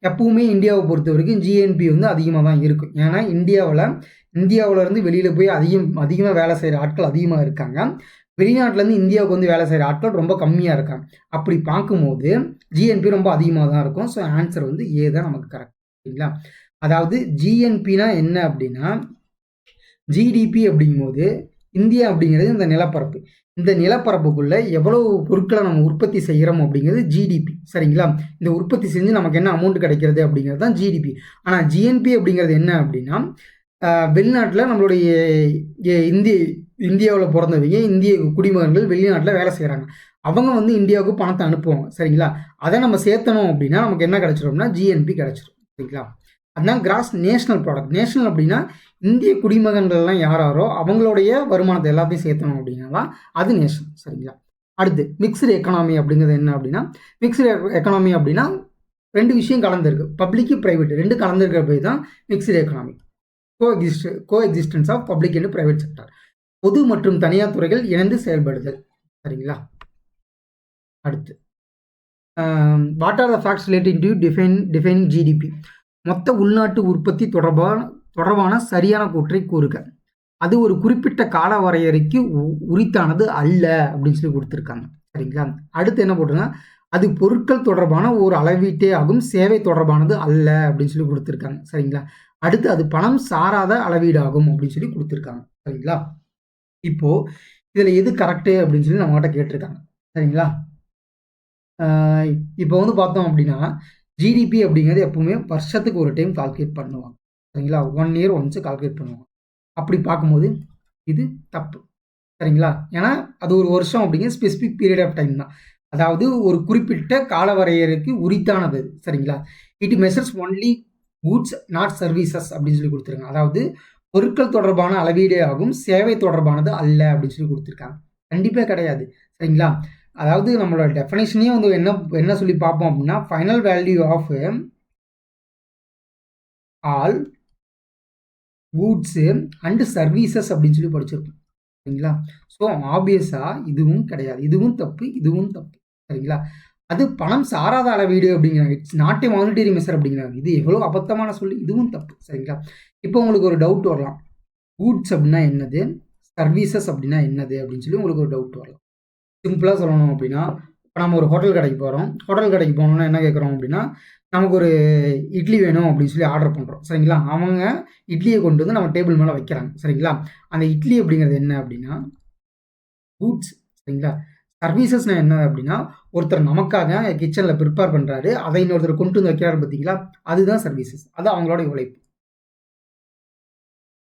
A: எப்பவுமே இந்தியாவை பொறுத்த வரைக்கும் ஜிஎன்பி வந்து அதிகமாக தான் இருக்கும். ஏன்னா இந்தியாவிலேருந்து வெளியில் போய் அதிகமாக வேலை செய்கிற ஆட்கள் அதிகமாக இருக்காங்க. வெளிநாட்டிலேருந்து இந்தியாவுக்கு வந்து வேலை செய்கிற ஆட்கள் ரொம்ப கம்மியாக இருக்காங்க. அப்படி பார்க்கும்போது ஜிஎன்பி ரொம்ப அதிகமாக தான் இருக்கும். ஸோ ஆன்சர் வந்து ஏ தான் நமக்கு கரெக்ட். சரிங்களா? அதாவது ஜிஎன்பினா என்ன அப்படின்னா, ஜிடிபி அப்படிங்கும்போது இந்தியா அப்படிங்கிறது இந்த நிலப்பரப்பு, இந்த நிலப்பரப்புக்குள்ள எவ்வளவு பொருட்களை நம்ம உற்பத்தி செய்கிறோம் அப்படிங்கிறது ஜிடிபி. சரிங்களா? இந்த உற்பத்தி செஞ்சு நமக்கு என்ன அமௌண்ட் கிடைக்கிறது அப்படிங்கிறது தான் ஜிடிபி. ஆனால் ஜிஎன்பி அப்படிங்கிறது என்ன அப்படின்னா, வெளிநாட்டில் நம்மளுடைய இந்தியாவில் பிறந்தவங்க, இந்திய குடிமகன்கள் வெளிநாட்டில் வேலை செய்கிறாங்க. அவங்க வந்து இந்தியாவுக்கு பணத்தை அனுப்புவாங்க. சரிங்களா? அதை நம்ம சேர்த்தணும் அப்படின்னா நமக்கு என்ன கிடைச்சிரும்னா ஜிஎன்பி கிடைச்சிரும். சரிங்களா? அதுதான் கிராஸ் நேஷனல் ப்ராடக்ட். நேஷனல் அப்படின்னா இந்திய குடிமகன்கள்லாம் யாரோ அவங்களுடைய வருமானத்தை எல்லாத்தையும் சேர்த்தணும் அப்படின்னா அது நேஷன். சரிங்களா? அடுத்து மிக்சடு எக்கனாமி அப்படிங்கிறது என்ன அப்படின்னா, மிக்சடு எக்கனாமி அப்படின்னா ரெண்டு விஷயம் கலந்துருக்கு, பப்ளிக்கு ப்ரைவேட் ரெண்டு கலந்துருக்கிற போய் தான் mixed economy. Coexistence of public and private sector, பொது மற்றும் தனியார் துறைகள் இணைந்து செயல்படுதல். சரிங்களா? அடுத்து what are the facts relating to defining GDP? மொத்த உள்நாட்டு உற்பத்தி தொடர்பான சரியான கூற்றை கூறுக. அது ஒரு குறிப்பிட்ட கால வரையறைக்கு உரித்தானது அல்ல அப்படின்னு சொல்லி கொடுத்துருக்காங்க. சரிங்களா? அடுத்து என்ன போட்டுருங்க, அது பொருட்கள் தொடர்பான ஒரு அளவீட்டே ஆகும், சேவை தொடர்பானது அல்ல அப்படின்னு சொல்லி கொடுத்துருக்காங்க. சரிங்களா? அடுத்து அது பணம் சாராத அளவீடாகும் அப்படின்னு சொல்லி கொடுத்துருக்காங்க. சரிங்களா? இப்போ இதில் எது கரெக்டு அப்படின்னு சொல்லி நம்மகிட்ட கேட்டிருக்காங்க. சரிங்களா? இப்போ வந்து பார்த்தோம் அப்படின்னா, ஜிடிபி அப்படிங்கிறது எப்பவுமே வருஷத்துக்கு ஒரு டைம் கால்குலேட் பண்ணுவாங்க. சரிங்களா? 1 இயர் ஒன்ஸ் கால்குலேட் பண்ணுவாங்க. அப்படி பார்க்கும்போது இது தப்பு. சரிங்களா? ஏன்னா அது ஒரு வருஷம் அப்படிங்கிற ஸ்பெசிஃபிக் பீரியட் ஆஃப் டைம் தான். அதாவது ஒரு குறிப்பிட்ட கால வரையறைக்கு உரித்தானது அது. சரிங்களா? It measures only goods not services அப்படின்னு சொல்லி கொடுத்துருங்க. அதாவது பொருட்கள் தொடர்பான அளவீடே ஆகும், சேவை தொடர்பானது அல்ல அப்படின்னு சொல்லி கொடுத்துருக்காங்க. கண்டிப்பா கிடையாது. சரிங்களா? அதாவது நம்மளோட டெஃபினேஷனே வந்து என்ன என்ன சொல்லி பார்ப்போம் அப்படின்னா, final value of all goods and services அப்படின்னு சொல்லி படிச்சிருக்கோம். சரிங்களா? ஸோ ஆப்வியஸாக இதுவும் கிடையாது. இதுவும் தப்பு, இதுவும் தப்பு. சரிங்களா? அது பணம் சாராத அளவீடு அப்படிங்கிறாங்க. It's not a monetary measure அப்படிங்கிறாங்க. இது எவ்வளோ அபத்தமான சொல்லி, இதுவும் தப்பு. சரிங்களா? இப்போ உங்களுக்கு ஒரு டவுட் வரலாம். கூட்ஸ் அப்படின்னா என்னது, சர்வீசஸ் அப்படின்னா என்னது அப்படின்னு சொல்லி உங்களுக்கு ஒரு டவுட் வரலாம். சிம்பிளாக சொல்லணும் அப்படின்னா, இப்போ நம்ம ஒரு ஹோட்டல் கடைக்கு போகிறோம். ஹோட்டல் கடைக்கு போனோம்னா என்ன கேட்குறோம் அப்படின்னா, நமக்கு ஒரு இட்லி வேணும் அப்படின்னு சொல்லி ஆர்டர் பண்ணுறோம். சரிங்களா? அவங்க இட்லியை கொண்டு வந்து நம்ம டேபிள் மேலே வைக்கிறாங்க. சரிங்களா? அந்த இட்லி அப்படிங்கிறது என்ன அப்படின்னா கூட்ஸ். சரிங்களா? சர்வீசஸ்னா என்ன அப்படின்னா, ஒருத்தர் நமக்காக கிச்சனில் ப்ரிப்பேர் பண்ணுறாரு, அதை இன்னொருத்தர் கொண்டு வந்து வைக்கிறாரு பார்த்தீங்களா, அதுதான் சர்வீசஸ். அது அவங்களோட உழைப்பு.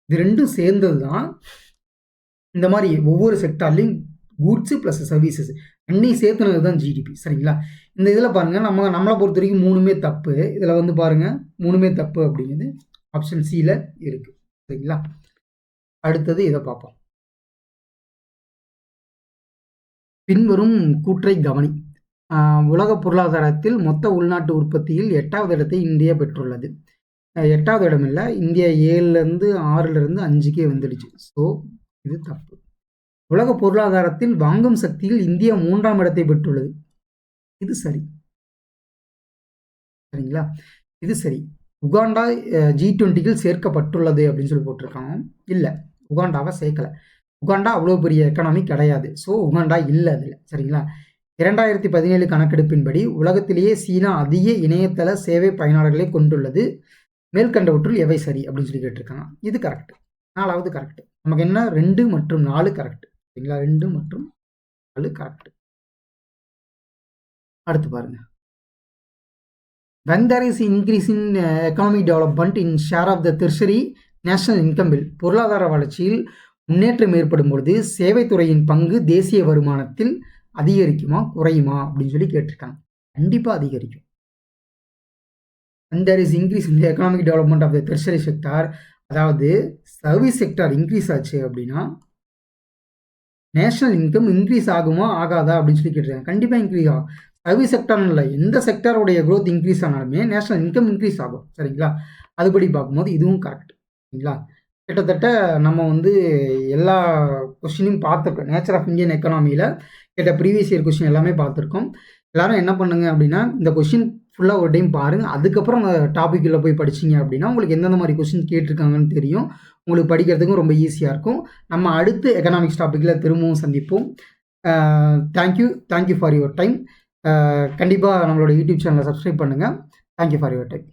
A: இது ரெண்டும் சேர்ந்தது தான் இந்த மாதிரி ஒவ்வொரு செக்டார்லையும் கூட்ஸு ப்ளஸ் சர்வீசஸ் ரெண்டையும் சேர்த்துனது தான் ஜிடிபி. சரிங்களா? இந்த இதில் பாருங்கள், நம்மளை பொறுத்த வரைக்கும் மூணுமே தப்பு. இதில் வந்து பாருங்கள், மூணுமே தப்பு அப்படிங்கிறது ஆப்ஷன் சியில் இருக்குது. சரிங்களா? அடுத்தது இதை பார்ப்போம். பின்வரும் கூற்றை கவனி. உலக பொருளாதாரத்தில் மொத்த உள்நாட்டு உற்பத்தியில் 8வது இடத்தை இந்தியா பெற்றுள்ளது. 8வது இடம் இல்லை, இந்தியா 7லேருந்து 6லேருந்து 5க்கே வந்துடுச்சு. ஸோ இது தப்பு. உலக பொருளாதாரத்தில் வாங்கும் சக்தியில் இந்தியா 3ஆம் இடத்தை பெற்றுள்ளது. இது சரி. சரிங்களா? இது சரி. உகாண்டா G20யில் சேர்க்கப்பட்டுள்ளது அப்படின்னு சொல்லி போட்டிருக்காங்க. இல்லை, உகாண்டாவை சேர்க்கலை. உகாண்டா அவ்வளோ பெரிய எக்கனாமி கிடையாது. ஸோ உகாண்டா இல்லை அதில். சரிங்களா? 2017 கணக்கெடுப்பின்படி உலகத்திலேயே சீனா அதிக இணையதள சேவை பயனாளர்களை கொண்டுள்ளது. மேற்கண்டவற்றுள் எவை சரி அப்படின்னு சொல்லி கேட்டிருக்காங்க. இது கரெக்ட். 4வது கரெக்ட். நமக்கு என்ன 2 மற்றும் 4 கரெக்ட். சரிங்களா? 2 மற்றும் 4 கரெக்ட். அடுத்து பாருங்க. When there is increase in economic development in share of the tertiary national income bill, பொருளாதார வளர்ச்சியில் முன்னேற்றம் ஏற்படும் பொழுது சேவைத்துறையின் பங்கு தேசிய வருமானத்தில் அதிகரிக்குமா குறையுமா அப்படின்னு சொல்லி கேட்டிருக்காங்க. கண்டிப்பா அதிகரிக்கும். When there is increase in the economic development of the tertiary sector, அதாவது சர்வீஸ் செக்டார் இன்க்ரீஸ் ஆச்சு அப்படின்னா நேஷனல் இன்கம் இன்க்ரீஸ் ஆகுமா ஆகாதா அப்படின்னு சொல்லி கேட்டிருக்காங்க. கண்டிப்பா இன்க்ரீஸ் ஆகும். சர்வீஸ் செக்டார்னு இல்லை, எந்த செக்டாரோடைய க்ரோத் இன்க்ரீஸ் ஆனாலுமே நேஷனல் இன்கம் இன்க்ரீஸ் ஆகும். சரிங்களா? அதுபடி பார்க்கும்போது இதுவும் கரெக்ட். சரிங்களா? கிட்டத்தட்ட நம்ம வந்து எல்லா கொஸ்டினையும் பார்த்துருக்கோம். நேச்சர் ஆஃப் இந்தியன் எக்கனாமியில் கேட்ட ப்ரீவியஸ் இயர் கொஸ்டின் எல்லாமே பார்த்துருக்கோம். எல்லாரும் என்ன பண்ணுங்க அப்படின்னா, இந்த கொஸ்டின் ஃபுல்லாக ஒரு டைம் பாருங்கள். அதுக்கப்புறம் அந்த டாப்பிக்கில் போய் படிச்சிங்க அப்படின்னா உங்களுக்கு எந்தெந்த மாதிரி கொஸ்டின் கேட்டிருக்காங்கன்னு தெரியும். உங்களுக்கு படிக்கிறதுக்கும் ரொம்ப ஈஸியாக இருக்கும். நம்ம அடுத்து எக்கனாமிக்ஸ் டாப்பிக்கில் திரும்பவும் சந்திப்போம். Thank you for your time. கண்டிப்பாக நம்மளோட யூடியூப் சேனலை சப்ஸ்கிரைப் பண்ணுங்கள். Thank you for your time.